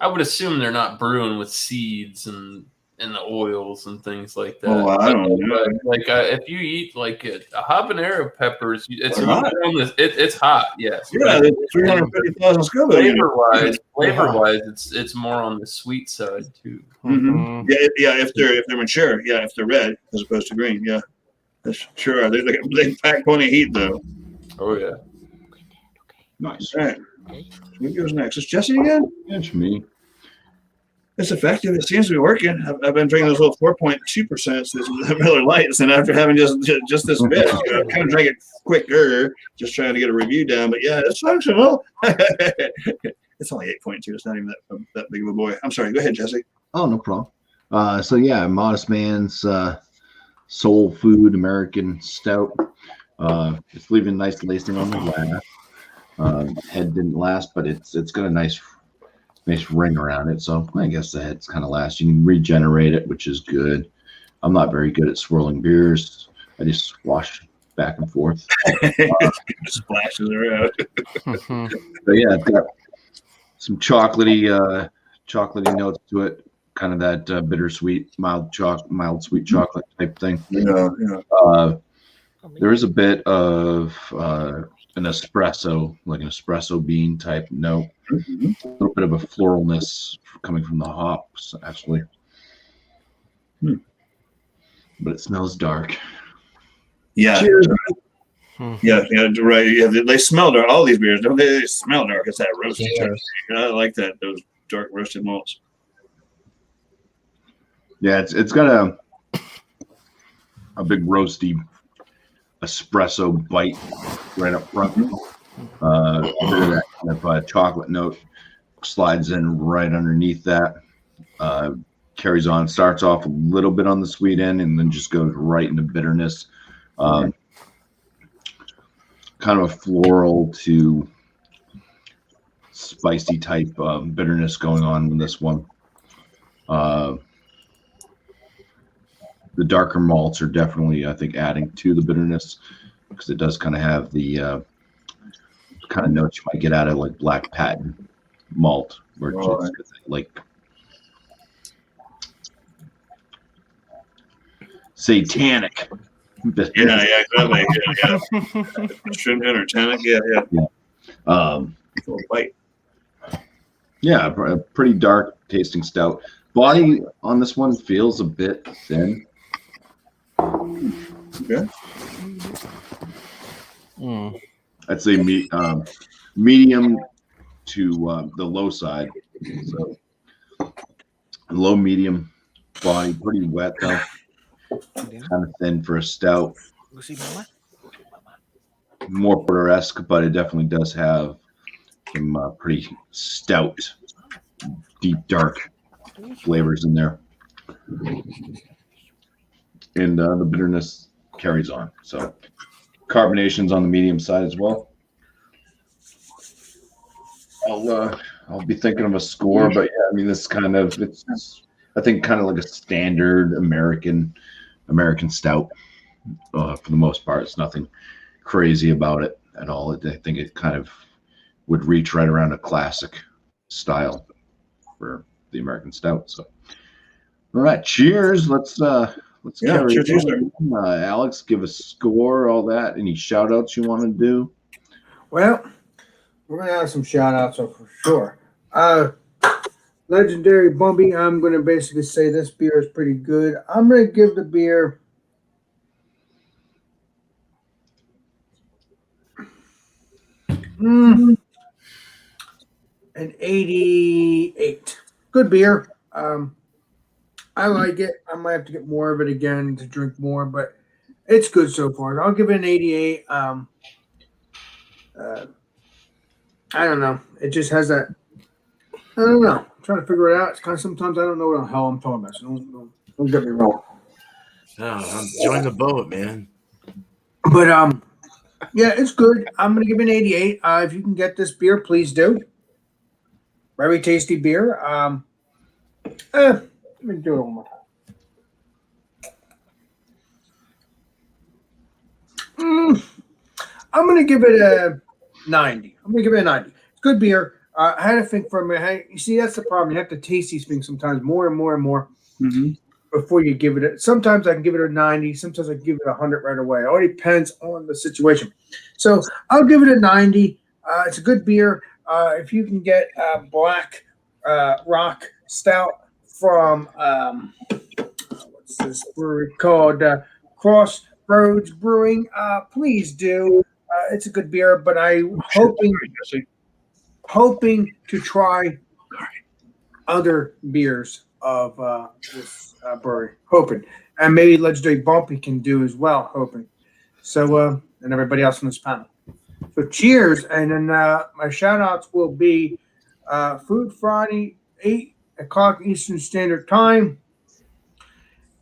I would assume they're not brewing with seeds and the oils and things like that. Oh, I don't know. Like if you eat like a habanero peppers, it's hot. It's hot. Yes. Yeah, it's 350,000 Scoville. Flavor wise, it's more on the sweet side too. Mm-hmm. Yeah. If they're mature, yeah. If they're red as opposed to green, yeah. That's sure. They pack plenty of heat though. Oh yeah. Nice. All right. Who goes next? Is Jesse again? It's me. It's effective. It seems to be working. I've been drinking those little 4.2%, so it's Miller Lights, and after having just this bit, I kind of drank it quicker, just trying to get a review down. But yeah, it's functional. It's only 8.2. It's not even that big of a boy. I'm sorry. Go ahead, Jesse. Oh, no problem. So yeah, Modest Man's Soul Food American Stout. It's leaving nice lacing on the glass. Head didn't last, but it's got a nice ring around it, so I guess the head's kind of last. You can regenerate it, which is good. I'm not very good at swirling beers. I just swash back and forth. Splashes around. But yeah, it's got some chocolatey notes to it, kind of that bittersweet, mild sweet chocolate type thing. Yeah. There is a bit of an espresso, like an espresso bean type note. Mm-hmm. A little bit of a floralness coming from the hops, actually. But it smells dark. Yeah. Cheers. Yeah, right. Yeah, they smell dark. All these beers, don't they? They smell dark. It's that roasted. I like that. Those dark roasted malts. Yeah, it's got a big roasty espresso bite right up front. A bit of that kind of chocolate note. slides in right underneath that. Carries on, starts off a little bit on the sweet end, and then just goes right into bitterness. Kind of a floral to spicy type bitterness going on in this one. The darker malts are definitely, I think, adding to the bitterness because it does kind of have the kind of notes you might get out of like black patent malt, where it's like satanic. Yeah, exactly. Yeah. Shrimp dinner, tannic. Yeah. White. Yeah, a pretty dark tasting stout. Body on this one feels a bit thin. Okay. I'd say medium to the low side. So low medium body, pretty wet though. Kind of thin for a stout. More porter-esque, but it definitely does have some pretty stout, deep, dark flavors in there. And the bitterness carries on. So carbonation's on the medium side as well. I'll be thinking of a score, but yeah, I mean, this kind of it's I think kind of like a standard American stout for the most part. It's nothing crazy about it at all. I think it kind of would reach right around a classic style for the American stout. So, all right, cheers. Let's carry cheers, on. Alex, give a score, all that. Any shout outs you want to do? Well, we're going to have some shout outs for sure. Legendary BuMpY, I'm going to basically say this beer is pretty good. I'm going to give the beer an 88. Good beer. I like it. I might have to get more of it again to drink more, but it's good so far. I'll give it an 88. I don't know. It just has that. I don't know. I'm trying to figure it out. It's kind of sometimes I don't know what the hell I'm talking about. So don't get me wrong. I'm join the boat, man. But yeah, it's good. I'm gonna give it an 88. If you can get this beer, please do. Very tasty beer. Let me do it one more time. I'm gonna give it a 90. I'm gonna give it a 90. It's good beer. I had to think for a minute. You see, that's the problem. You have to taste these things sometimes more and more and more before you give it. Sometimes I can give it a 90. Sometimes I can give it 100 right away. It all depends on the situation. So I'll give it a 90. It's a good beer. If you can get Black Rock Stout from what's this brewery called? Crossroads Brewing. Please do. It's a good beer, but I'm hoping to try other beers of this brewery. Hoping. And maybe Legendary BuMpY can do as well. Hoping. So, and everybody else on this panel. So cheers. And then my shout outs will be Food Friday, 8 o'clock Eastern Standard Time.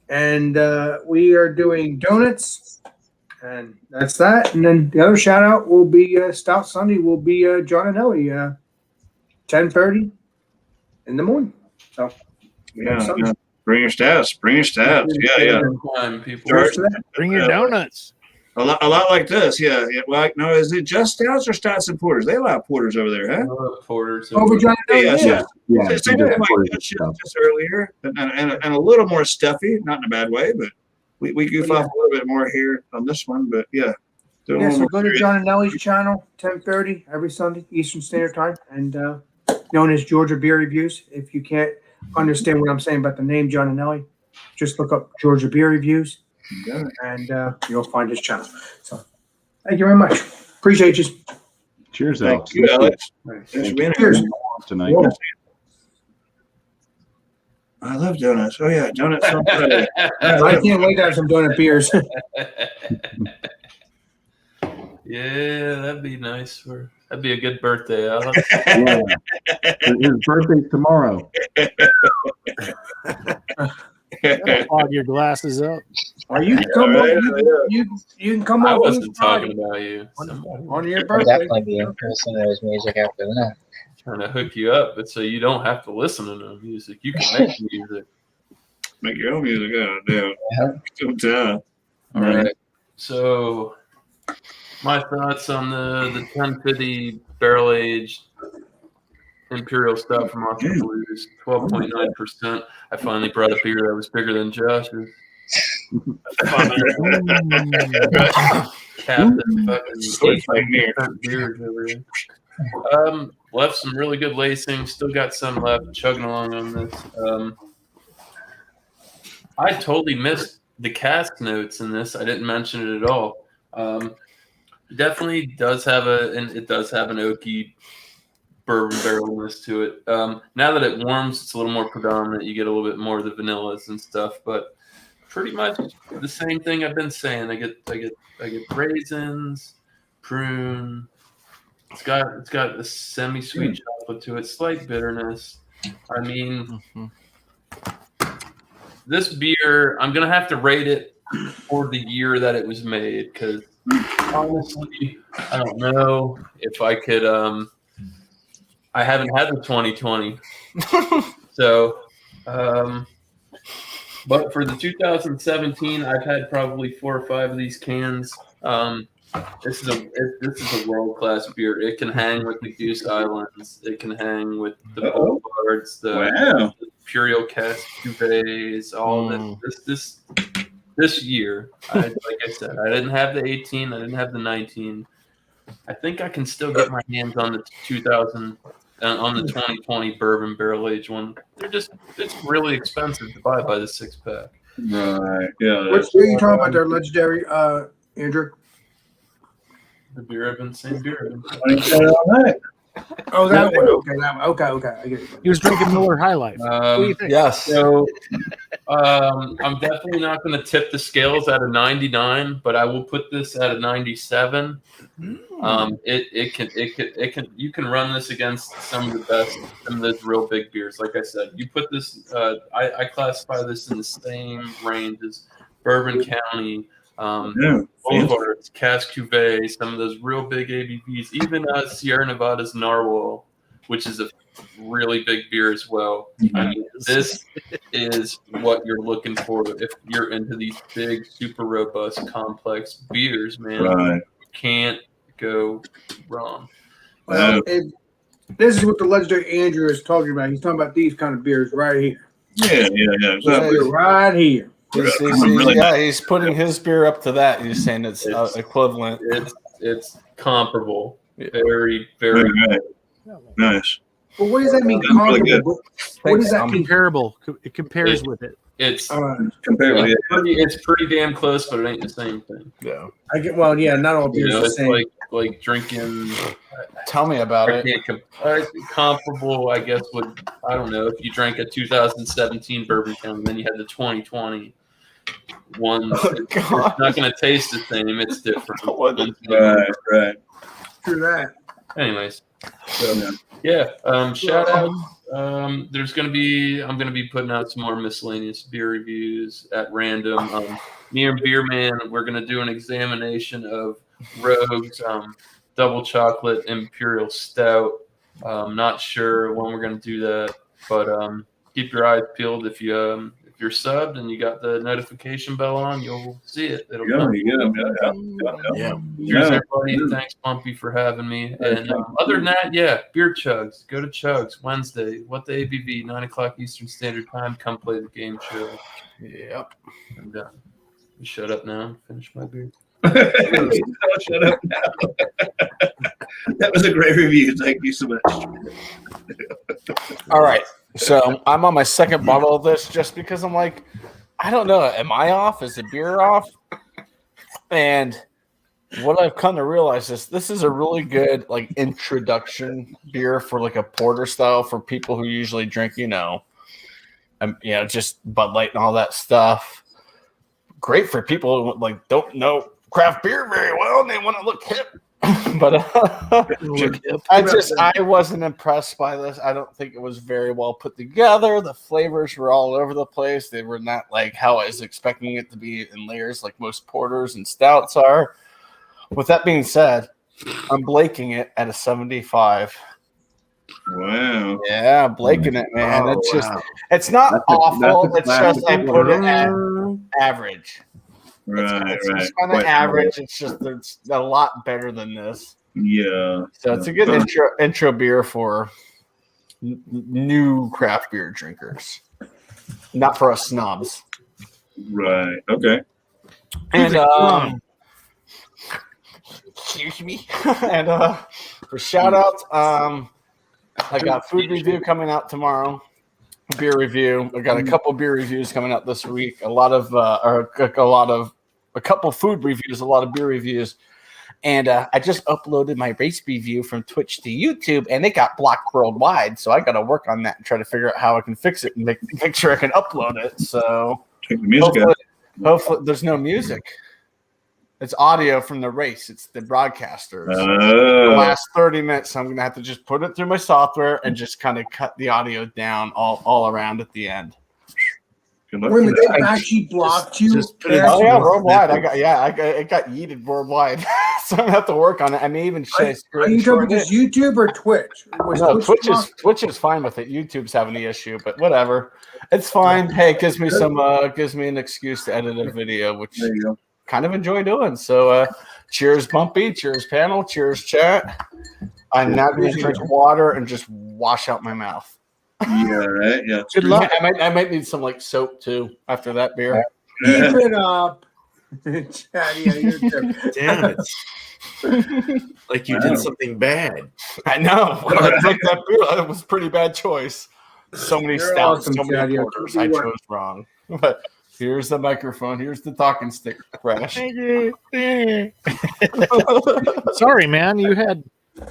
And we are doing donuts. And that's that. And then the other shout out will be Stout Sunday will be John and Ellie, 10:30 in the morning. So yeah. Bring your stats. Yeah. Time, people. Bring your donuts. A lot like this. Yeah. Well, no, is it just stouts or stouts and porters? They allow porters over there, huh? Porters. Over John and Ellie. Yeah. Same thing like just earlier, and a little more stuffy, not in a bad way, but we goof off a little bit more here on this one. But yeah. So go to John and Ellie's channel, 10:30 every Sunday Eastern Standard Time, and known as Georgia Beer Reviews. If you can't understand what I'm saying about the name John and Ellie, just look up Georgia Beer Reviews, and you'll find his channel. So thank you very much. Appreciate you. Cheers, Thank Alex. you, Alex. Cheers. Tonight. I love donuts. Oh yeah, donuts. I can't wait to have some donut beers. Yeah, that'd be nice. That'd be a good birthday, Alex. Yeah. His birthday's tomorrow. Fog your glasses up. Or you can come right, over. You can come I over wasn't talking Friday about you. Somebody on your I'll birthday. definitely be interested in his music after that. trying to hook you up, but so you don't have to listen to no music. You can make music. Make your own music. Oh, damn. Yeah. Good time. All right. So my thoughts on the 1050 barrel aged Imperial Stout from Oscar Blues, 12.9%. I finally brought a beer that was bigger than Josh's. Captain fucking Sweet like me. beers over here. Left some really good lacing. Still got some left. Chugging along on this. I totally missed the cask notes in this. I didn't mention it at all. Definitely does have an oaky bourbon barrelness to it. Now that it warms, it's a little more predominant. You get a little bit more of the vanillas and stuff, but pretty much the same thing I've been saying. I get raisins, prune. It's got a semi-sweet chocolate to it, slight bitterness. I mean, this beer, I'm gonna have to rate it for the year that it was made because honestly, I don't know if I could. I haven't had the 2020, so. But for the 2017, I've had probably 4 or 5 of these cans. This is a world class beer. It can hang with the Goose Islands. It can hang with the Boulevards, the Imperial Cask Cuvées, all this year. Like I said, I didn't have the 18. I didn't have the 19. I think I can still get my hands on the 2020 bourbon barrel aged one. It's really expensive to buy by the 6-pack. Right. Yeah. Which beer are you talking about there, legendary Andrew? The beer I've been saying, beer. Oh, that one. Okay, that one. Okay. I get it. He was drinking Miller High Life. What do you think? Yes. So I'm definitely not going to tip the scales at a 99, but I will put this at a 97. You can run this against some of the best, some of those real big beers. Like I said, you put this. I classify this in the same range as Bourbon County, Boulevards, Cask Cuvée, some of those real big ABVs, even Sierra Nevada's Narwhal, which is a really big beer as well. I mean, this is what you're looking for if you're into these big, super robust, complex beers, man. Right. You can't go wrong. Well, this is what the legendary Andrew is talking about. He's talking about these kind of beers right here. Yeah. Exactly. Right here. He's putting his beer up to that. He's saying it's equivalent. It's comparable. Very, very good. Nice. But what does that mean? Really good. What does that mean? Comparable. It compares with it. It's Comparatively. it's pretty damn close, but it ain't the same thing. Yeah. Not all beers are the It's same. like drinking. Tell me about it. Comparable, I guess. I don't know if you drank a 2017 Bourbon County, then you had the 2020 one. It's not going to taste the same. It's different. Right. True that. Anyways, so, shout out. I'm going to be putting out some more miscellaneous beer reviews at random. Me and Beer Man, we're going to do an examination of Rogue's double chocolate Imperial Stout. Not sure when we're going to do that, but keep your eyes peeled. If you're subbed and you got the notification bell on, you'll see it. It'll come. Cheers, everybody. Thanks, BuMpY, for having me. And other than that, beer chugs. Go to Chugs Wednesday. What the ABV? 9:00 Eastern Standard Time. Come play the game show. Yep. I'm done. Shut up now. Finish my beer. Shut up now. That was a great review. Thank you so much. All right. So I'm on my second bottle of this just because I'm like, I don't know. Am I off? Is the beer off? And what I've come to realize is this is a really good like introduction beer for like a porter style for people who usually drink, just Bud Light and all that stuff. Great for people who like don't know craft beer very well, and they want to look hip. But I wasn't impressed by this. I don't think it was very well put together. The flavors were all over the place. They were not like how I was expecting it to be in layers like most porters and stouts are. With that being said, I'm blaking it at a 75. Wow. Yeah, blaking it, man. Oh, It's just wow. it's not awful. It's just I put it at Right. average. Right, It's right. just kind of Quite average. It's just it's a lot better than this. Yeah. So it's a good intro beer for new craft beer drinkers, not for us snobs. Right. Okay. And excuse me. And for shout outs, I got food review coming out tomorrow. Beer review. I got a couple beer reviews coming out this week. A couple food reviews, a lot of beer reviews. And I just uploaded my race review from Twitch to YouTube, and it got blocked worldwide. So I got to work on that and try to figure out how I can fix it and make sure I can upload it. So Take the music out. hopefully there's no music. It's audio from the race. It's the broadcasters. The last 30 minutes, I'm going to have to just put it through my software and just kind of cut the audio down all around at the end. Good luck When with they that. actually blocked you, just put it- Oh yeah, worldwide. It got yeeted worldwide. So I'm gonna have to work on it. I may even say are you talking just YouTube or Twitch? Was no, Twitch blocked? Twitch is fine with it. YouTube's having the issue, but whatever. It's fine. Hey, it gives me an excuse to edit a video, which There you go. kind of enjoy doing. So cheers, Bumpy, cheers, panel, cheers, chat. I'm now gonna drink water and just wash out my mouth. Yeah, right. Yeah. Good luck. I might need some like soap too after that beer. Keep it up. Chatty, you're good. Damn it. Like you did something bad. I know. When I drank that beer, that was a pretty bad choice. So many You're stouts, awesome, so many Chad. Yeah, porters. keep I it chose wrong. But here's the microphone. Here's the talking stick, Crash. Sorry, man.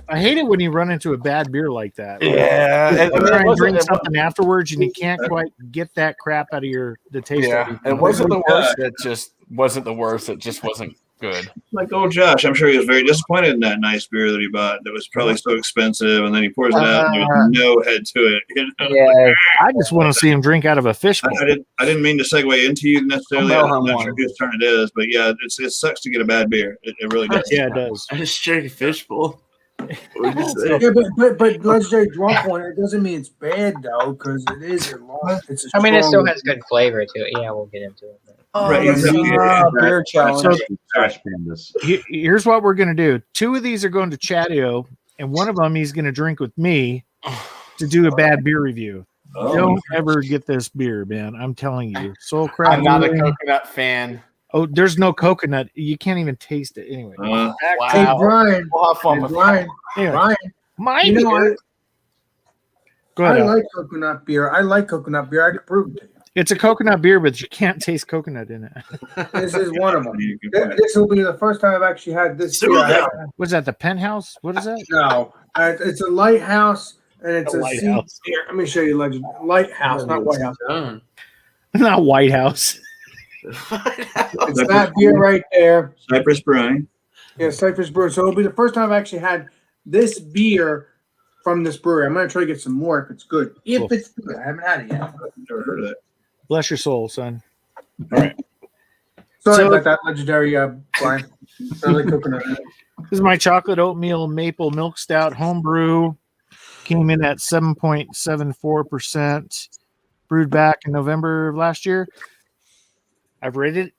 I hate it when you run into a bad beer like that. Yeah, You and try and drink it something afterwards, and you can't quite get that crap out of the taste. yeah, of it wasn't the worst. It just wasn't the worst. It just wasn't good. Like old Josh, I'm sure he was very disappointed in that nice beer that he bought that was probably so expensive, and then he pours it out and there's no head to it. You know? Yeah, I just want to see him drink out of a fishbowl. I didn't mean to segue into you necessarily. I'll I'm mail him not one. sure whose turn it is, but yeah, it sucks to get a bad beer. It really does. Yeah, it does. I just drank a fishbowl. What did you say? Yeah, but legendary drunk one. It doesn't mean it's bad though, because it is a long. It's a I mean, it still strong- has good flavor to it. Yeah, we'll get into it. Right, Let's you see. have to- Beer challenge. Trash pandas. Here's what we're going to do. 2 of these are going to Chatio, and one of them he's going to drink with me to do a bad beer review. Oh. Don't ever get this beer, man. I'm telling you. Soul Crab. I'm not a Brewing- coconut fan. Oh, there's no coconut. You can't even taste it anyway. Hey Wow. Brian, We'll have fun hey, with Brian, Anyway, Brian. my You know, beer. Go I ahead. Al. like coconut beer. I like coconut beer. I can prove it to you. It's a coconut beer, but you can't taste coconut in it. This is one of them. You can find it. This will be the first time I've actually had this beer. I haven't- Was that the penthouse? What is that? No, it's a lighthouse, and it's A a lighthouse. seat. Here, let me show you, legend. Lighthouse, not White House. Done. Not White House. It's that beer right there. Cypress Brewing. Yeah, Cypress Brewery. So it'll be the first time I've actually had this beer from this brewery. I'm gonna try to get some more if it's good. If Cool. it's good, I haven't had it yet. I've never heard of that. Bless your soul, son. Sorry So- about that, legendary Brian. I like coconut. This is my chocolate oatmeal maple milk stout homebrew. Came in at 7.74%. Brewed back in November of last year. I've rated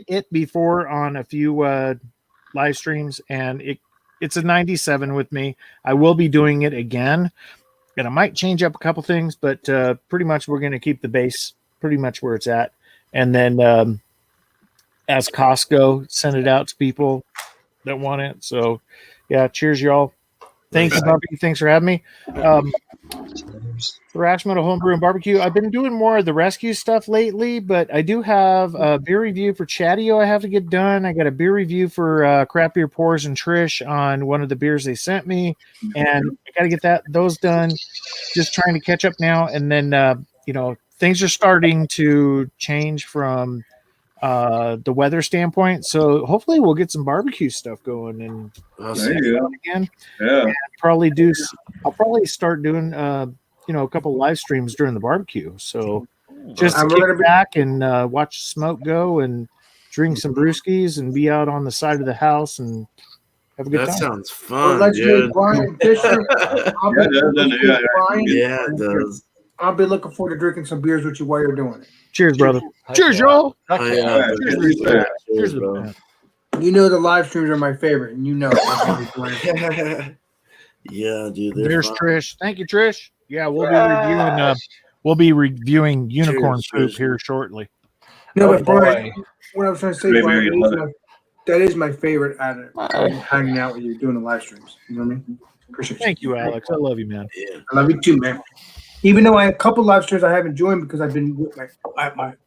it before on a few live streams, and it's a 97 with me. I will be doing it again, and I might change up a couple things, but pretty much we're going to keep the base pretty much where it's at. And then as Costco, send it out to people that want it. So, yeah, cheers, y'all. Thanks, Bumpy. Thanks for having me. Thrash Metal Homebrew and Barbecue. I've been doing more of the rescue stuff lately, but I do have a beer review for Chatio I have to get done. I got a beer review for Crap Beer Pours and Trish on one of the beers they sent me, and I got to get those done. Just trying to catch up now, and then things are starting to change from the weather standpoint. So hopefully we'll get some barbecue stuff going and There you go. again. Yeah. I'll probably start doing a couple live streams during the barbecue. So just I'm kick gonna be- back and watch smoke go and drink some brewskis and be out on the side of the house and have a good That time. sounds Well, fun, let's dude. meet Brian Fisher. I'll be, Yeah, Brian. Yeah, it does. I'll be looking forward to drinking some beers with you while you're doing it. Cheers, brother. Heck Cheers, yeah. y'all. Heck Oh, yeah. yeah, Cheers, cheers, Cheers, cheers, bro. bro. You know the live streams are my favorite, and you know it. Yeah, dude. They're There's fun. Trish. Thank you, Trish. Yeah, we'll be reviewing unicorn Cheers, poop Trish. here shortly. No, Oh, but Brian, boy. what I was trying to say, Maybe Brian, you love that is my favorite out of hanging out with you, doing the live streams. You know what I mean? Appreciate you. Thank you, Alex. I love you, man. Yeah. I love you too, man. Even though I have a couple live streams I haven't joined because I've been with my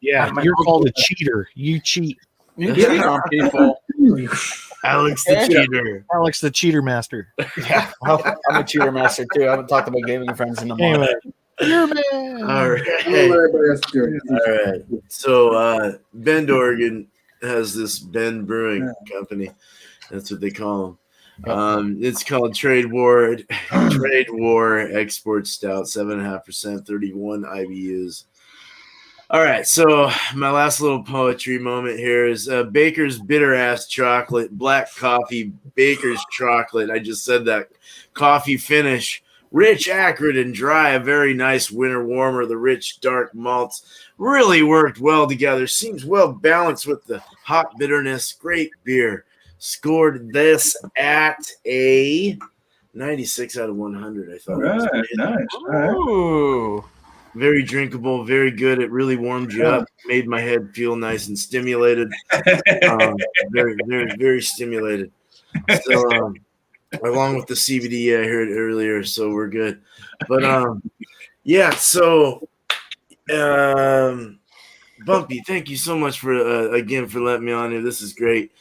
Yeah, you're called a cheater. You cheat. You cheat on people. Alex the cheater. Alex, the cheater master. Yeah, well, I'm a cheater master too. I haven't talked to my gaming friends in a month. Anyway, you're man. All I'll let right. everybody else do it. All right. So Bend, Oregon has this Bend Brewing Company. That's what they call them. It's called Trade War Export Stout, 7.5%, 31 IBUs. All right, so my last little poetry moment here is Baker's Bitter Ass Chocolate, black coffee, Baker's Chocolate. I just said that. Coffee finish, rich, acrid, and dry. A very nice winter warmer. The rich, dark malts really worked well together. Seems well balanced with the hot bitterness. Great beer. Scored this at a 96 out of 100. I thought. All it was right, nice. All right. Ooh. very drinkable, very good. It really warmed you up, made my head feel nice and stimulated. Very, very, very stimulated. So, along with the CBD, I heard earlier, so we're good. But yeah. So, BuMpY, thank you so much for again for letting me on here. This is great.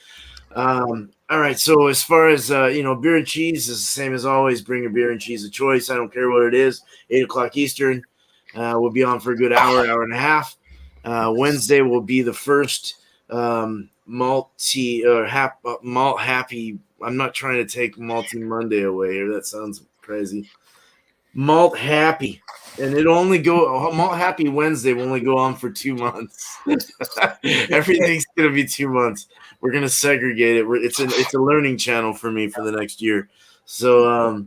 All right. So as far as beer and cheese is the same as always. Bring your beer and cheese of choice. I don't care what it is. 8:00 Eastern. We'll be on for a good hour and a half. Wednesday will be the first malt happy. I'm not trying to take Malty Monday away here. That sounds crazy. Malt happy, and it'll only go Malt Happy Wednesday will only go on for 2 months. Everything's gonna be 2 months. We're gonna segregate it. It's a learning channel for me for the next year. So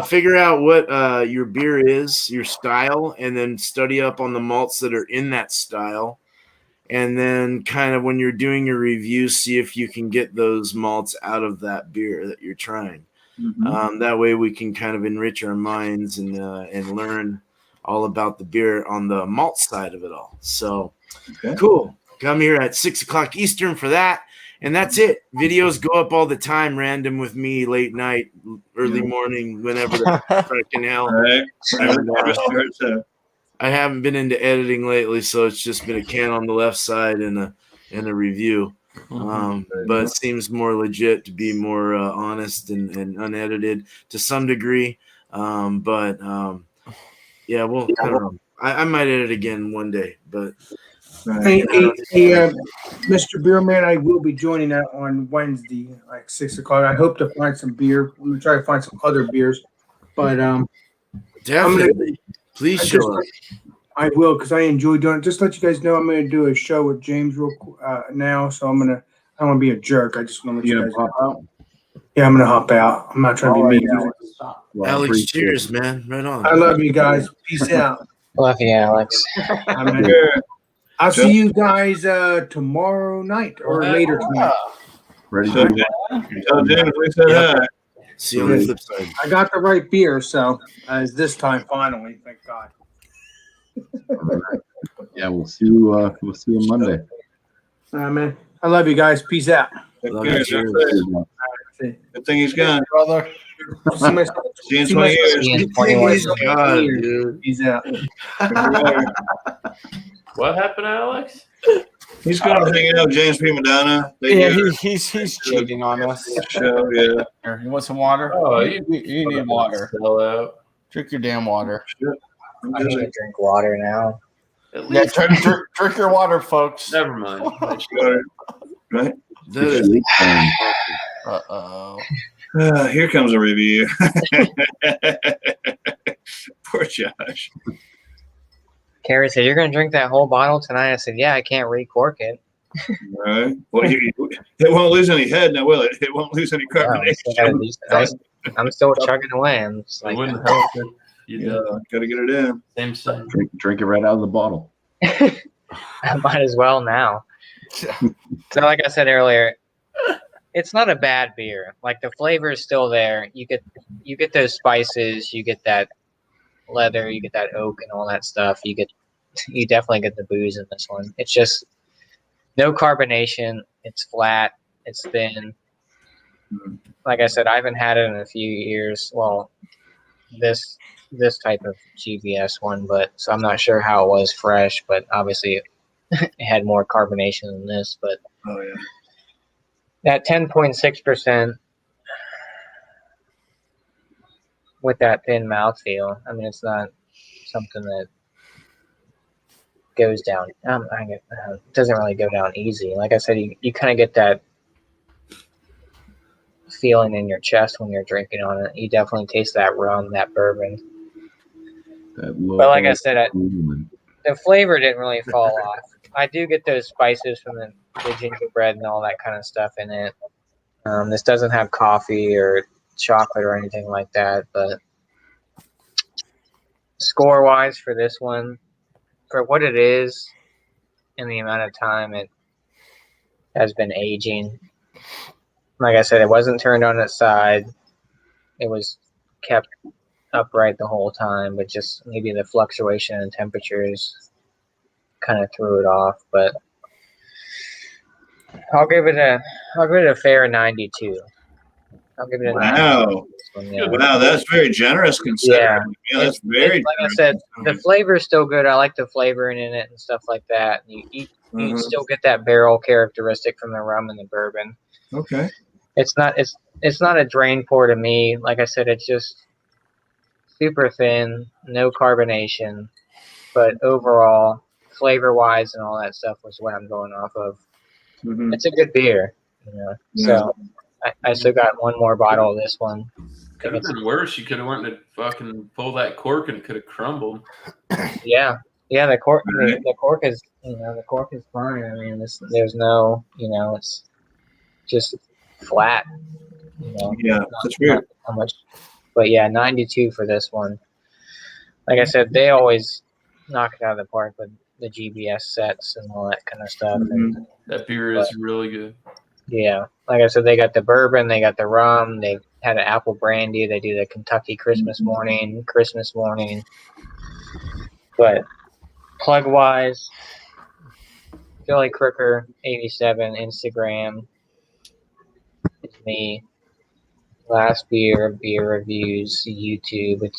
figure out what your beer is, your style, and then study up on the malts that are in that style. And then kind of when you're doing your review, see if you can get those malts out of that beer that you're trying. Mm-hmm. That way we can kind of enrich our minds and learn all about the beer on the malt side of it all. So cool. Come here at 6:00 Eastern for that. And that's it. Videos go up all the time, random with me, late night, early morning, whenever the freaking hell. All right. And, I haven't been into editing lately, so it's just been a can on the left side and a review. But it seems more legit to be more honest and unedited to some degree. Yeah, well, I don't know. I might edit again one day, but. Hey, Mr. Beerman, I will be joining that on Wednesday, like 6:00. I hope to find some beer. I'm gonna try to find some other beers, but definitely, please show up. I will because I enjoy doing it. Just to let you guys know, I'm gonna do a show with James now, so I don't want to be a jerk. I just want to let you guys know. Yeah, I'm gonna hop out. I'm not trying to be mean. Alex, cheers, man. Right on. I love you guys. Peace out. Love you, Alex. I'll see you guys tomorrow night or later tonight. Ready? So, James, we said hi. See you on the flip side. I got the right beer, so as this time finally, thank God. Yeah, we'll see you. We'll see you Monday. Man, I love you guys. Peace out. Love Yeah, you, cheers. Good thing he's gone. Brother. See you in 20 years. See you in 21 years. God, dude. Peace out. What happened, Alex? He's going to hang out with James P. Madonna. Yeah, he's cheating on us. Show, yeah. Here, you want some water? Oh, you need water. Sell out. Drink your damn water. I need to drink water now. At Yeah, least. drink your water, folks. Never mind. Right. That is Uh-oh. Here comes a review. Poor Josh. Carrie said, "You're going to drink that whole bottle tonight?" I said, "Yeah, I can't recork it." Right. Well, it won't lose any head now, will it? It won't lose any No, I'm still, gotta carbonation. I'm still chugging away. I'm just it like, wouldn't help if you Yeah, did got to get it in. the same. Drink it right out of the bottle. I might as well now. So, like I said earlier, it's not a bad beer. Like the flavor is still there. You get those spices. You get that leather. You get that oak and all that stuff. You definitely get the booze in this one. It's just no carbonation. It's flat. It's thin. Like I said, I haven't had it in a few years. Well, this type of GVS one, but so I'm not sure how it was fresh. But obviously, it had more carbonation than this. But Oh yeah. that 10.6% with that thin mouthfeel. I mean, it's not something that goes down. It doesn't really go down easy. Like I said, you kind of get that feeling in your chest when you're drinking on it. You definitely taste that rum, that bourbon. But like I said, the flavor didn't really fall off. I do get those spices from the gingerbread and all that kind of stuff in it. This doesn't have coffee or chocolate or anything like that, but score-wise for this one, for what it is and the amount of time it has been aging, like I said, it wasn't turned on its side. It was kept upright the whole time, but just maybe the fluctuation in temperatures kind of threw it off. But I'll give it a fair 92. I'll give it a 92. Wow. Yeah. Wow, that's very generous considering. Yeah, that's very like generous. I said, the flavor is still good. I like the flavoring in it and stuff like that. You still get that barrel characteristic from the rum and the bourbon. Okay. It's not a drain pour to me. Like I said, it's just super thin, no carbonation, but overall, flavor wise and all that stuff was what I'm going off of. Mm-hmm. It's a good beer, you know. Yeah. So I still got one more bottle of this one. Could have been worse. You could have went to fucking pull that cork and it could have crumbled. Yeah, the cork. Right. The cork is, the cork is fine. I mean, there's no, it's just flat. Yeah, that's weird. Not how much, but yeah, 92 for this one. Like I said, they always knock it out of the park with the GBS sets and all that kind of stuff. Mm-hmm. And That beer is really good. yeah, like I said, they got the bourbon, they got the rum, they had an apple brandy, they do the Kentucky Christmas morning. But plug wise, Billy Crooker 87 Instagram. It's me. Last beer reviews YouTube.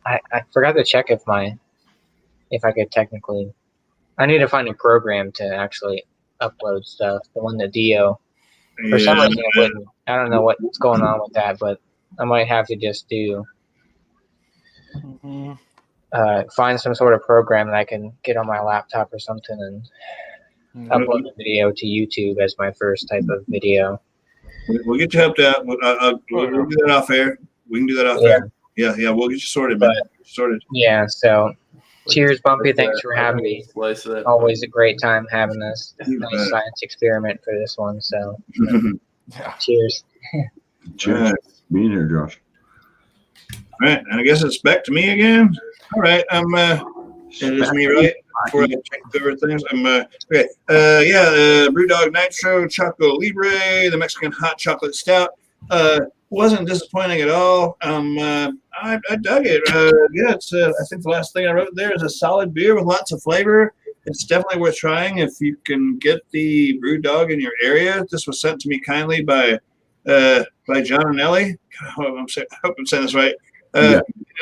I forgot to check if I could technically. I need to find a program to actually upload stuff. The one that Dio. For some reason it wouldn't. I don't know what's going on with that, but I might have to just find some sort of program that I can get on my laptop or something and upload the video to YouTube as my first type of video. We'll get you helped out. We'll do that off air. We can do that off air. Yeah, we'll get you sorted, man. Sorted. Yeah, so cheers, BuMpY. Thanks for having me. Slice of that. Always a great time having this nice science experiment for this one. So, cheers. Cheers. Right. Being here, Josh. All right, and I guess it's back to me again. All right, it is me, right? Before I check over things, okay. BrewDog Nitro Choco Libre, the Mexican Hot Chocolate Stout. Wasn't disappointing at all. I dug it. It's I think the last thing I wrote there is a solid beer with lots of flavor. It's definitely worth trying if you can get the BrewDog in your area. This was sent to me kindly by John and Ellie. I hope I'm saying this right.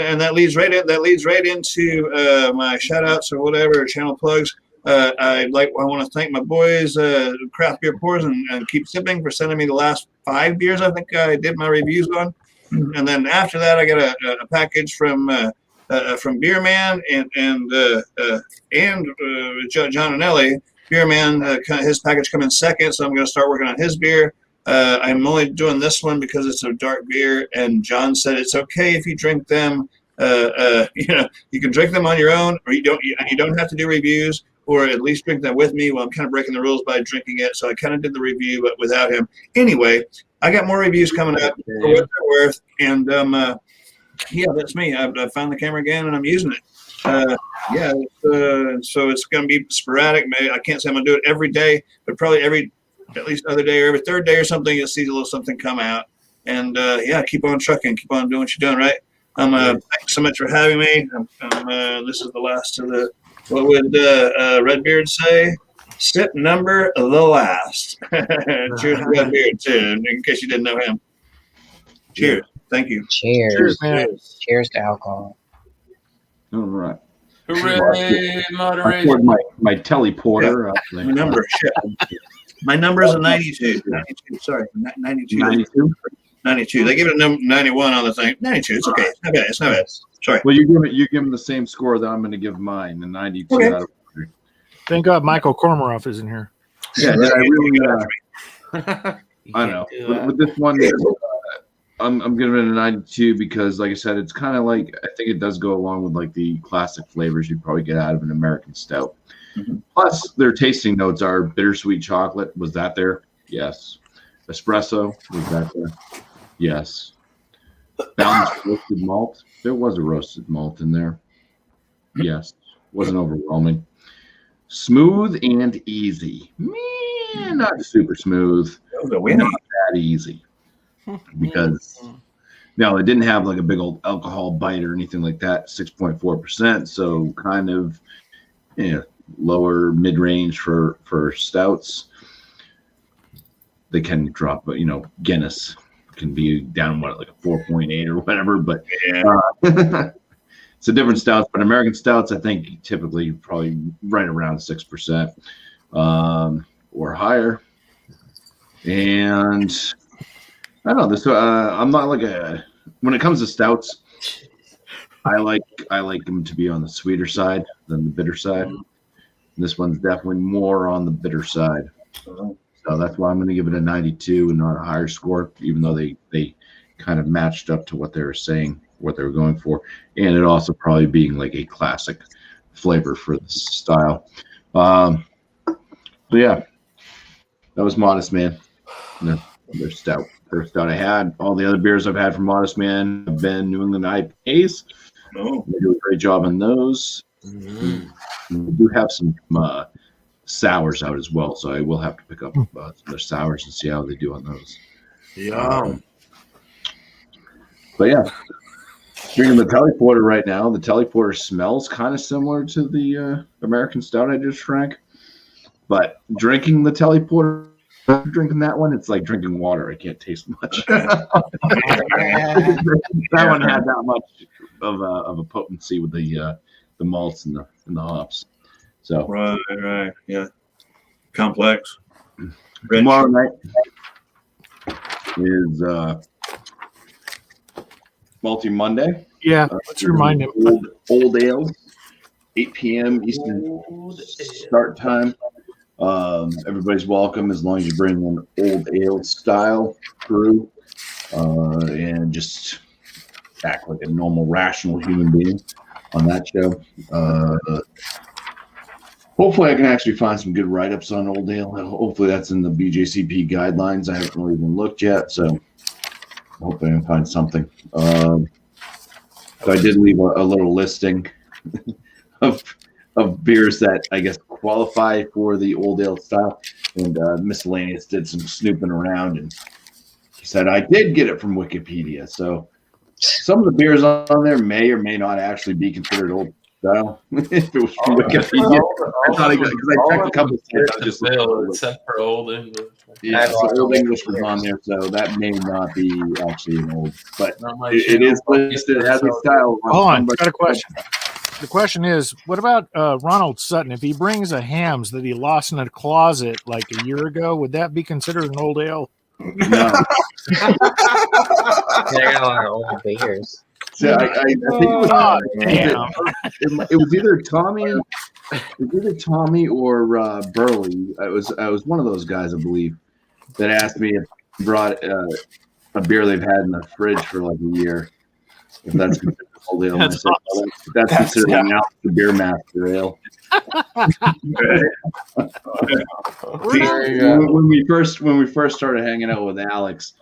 And that leads right into my shout outs or whatever, channel plugs. I want to thank my boys, Craft Beer Pours and Keep Sipping, for sending me the last 5 beers I think I did my reviews on. And then after that, I got a package from from Beer Man and John and Ellie. Beer Man, his package come in second, so I'm going to start working on his beer. I'm only doing this one because it's a dark beer, and John said it's okay if you drink them. You can drink them on your own, or you don't have to do reviews, or at least drink them with me. Well, I'm kind of breaking the rules by drinking it, so I kind of did the review, but without him. Anyway, I got more reviews coming up for what they're worth, and that's me. I found the camera again, and I'm using it. So it's going to be sporadic. Maybe I can't say I'm going to do it every day, but probably at least other day or every third day or something, you'll see a little something come out. And keep on trucking, keep on doing what you're doing, right? Thanks so much for having me. This is the last of the, what would Redbeard say? Sip number the last. Cheers to Redbeard, too, in case you didn't know him. Cheers. Thank you. Cheers. Cheers, man. Cheers to alcohol. All right. Hooray, I moderation. poured my teleporter. My number is a 92. 92. Sorry, 92. 92. 92. They give it a 91 on the thing. 92. It's okay. It's not bad. It's not bad. Sorry. Well, you give him the same score that I'm going to give mine, the 92 Okay. out of 100. Thank God Michael Kormaroff isn't here. Yeah, Right. I really. You I can't know. do that. With this one, I'm giving it a 92 because, like I said, it's kind of like, I think it does go along with like the classic flavors you'd probably get out of an American stout. Mhm. Plus, their tasting notes are bittersweet chocolate. Was that there? Yes. Espresso. Was that there? Yes. Balanced roasted malt. There was a roasted malt in there. Yes. Wasn't overwhelming. Smooth and easy. Man, not super smooth. That was a winner. Not that easy. Because no, it didn't have like a big old alcohol bite or anything like that. 6.4%, so kind of lower mid range for stouts. They can drop, but Guinness can be down like a 4.8 or whatever. But it's a different stouts. But American stouts, I think, typically probably right around 6% or higher. And I don't know this. I'm not like when it comes to stouts, I like them to be on the sweeter side than the bitter side. And this one's definitely more on the bitter side. So that's why I'm going to give it a 92 and not a higher score, even though they kind of matched up to what they were saying, what they were going for, and it also probably being like a classic flavor for the style. But yeah, that was Modest Man. Their stout. First stout I had. All the other beers I've had from Modest Man have been New England IPAs. Oh. They do a great job on those. We do have some sours out as well, so I will have to pick up some of their sours and see how they do on those. But yeah, drinking the teleporter right now. The teleporter smells kind of similar to the American stout I just drank, but drinking the teleporter. Drinking that one, it's like drinking water. I can't taste much. That one had that much of a potency with the malts and the hops. So Right, yeah, complex. Rich. tomorrow night is Multi Monday. Yeah, let's remind him. Old ale, 8 p.m. Eastern start time. Everybody's welcome as long as you bring an old ale style brew and just act like a normal, rational human being on that show. Hopefully I can actually find some good write-ups on old ale. Hopefully that's in the BJCP guidelines. I haven't really even looked yet, so hopefully I can find something. So I did leave a little listing of beers that I guess qualify for the old ale style, and Miscellaneous did some snooping around, and he said I did get it from Wikipedia. So some of the beers on there may or may not actually be considered old style. If it was from Wikipedia, I thought because I checked a couple of sites, I just except for old English. yeah, so old English was on there, so that may not be actually an old, but it is listed as a style. Hold on, got a question. The question is, what about Ronald Sutton? If he brings a hams that he lost in a closet like a year ago, would that be considered an old ale? No. They're got a lot of old beers. So I think it Oh, was, damn. it was either Tommy or Burley. I was one of those guys, I believe, that asked me if I brought a beer they've had in the fridge for like a year. If that's considered old ale, and I That's said, awesome. that's considered an out the beer master ale. When we first started hanging out with Alex,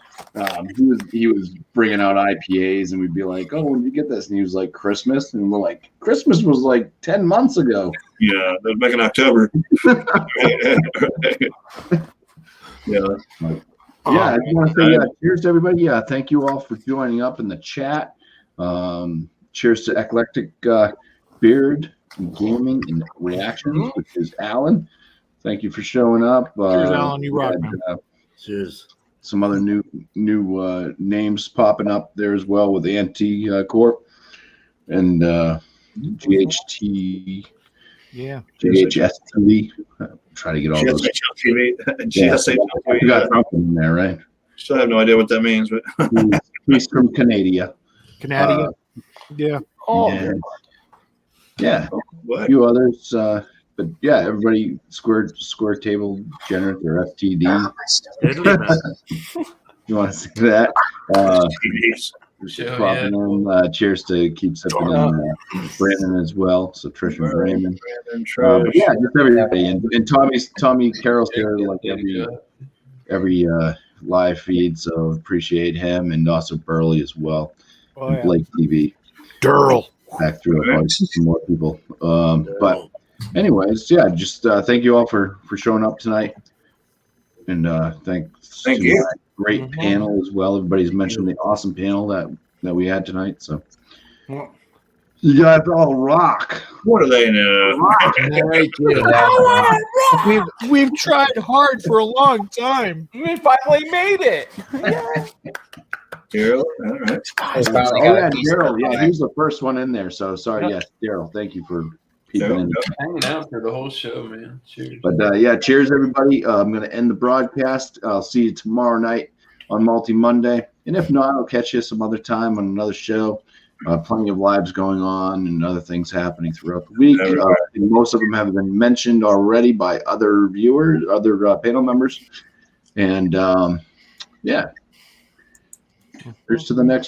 he was bringing out IPAs, and we'd be like, "Oh, when did you get this?" And he was like, "Christmas," and we're like, "Christmas was like 10 months ago." Yeah, that was back in October. Yeah. Yeah, I just want to say cheers to everybody. Yeah, thank you all for joining up in the chat. Cheers to Eclectic Beard Gaming and Reactions, which is Alan. Thank you for showing up. Cheers, Alan. You rock, man. Cheers. Some other new names popping up there as well with Anti Corp and GHT. Yeah. GHSTV. Try to get all those. You got Trump in there, right? Still have no idea what that means, but He's from Canada. Canadian. Yeah. Oh, Yeah. what? A few others. But yeah, everybody square table generate their FTD. You want to say that? Show, Popping in. Cheers to keep sipping in Brandon as well. So Trish and Brandon. But yeah, just everybody. And Tommy Carroll's here like every live feed. So appreciate him, and also Burley as well. Oh, And yeah. Blake TV. Durl. Back through a bunch some more people. But anyways, yeah, just thank you all for showing up tonight. And thanks Thank to you. my great panel as well. Everybody's mentioned the awesome panel that we had tonight. So you guys all rock. What do they know? We've tried hard for a long time. we finally made it. Daryl, all right. He's finally Oh got yeah, a decent Daryl. Yeah, one. he was the first one in there. So sorry. Yes, Daryl. Thank you for peeping in. Hanging out for the whole show, man. Cheers. But yeah, cheers everybody. I'm going to end the broadcast. I'll see you tomorrow night on Multi Monday, and if not, I'll catch you some other time on another show. Plenty of lives going on and other things happening throughout the week. And most of them have been mentioned already by other viewers, other panel members, and yeah. Here's to the next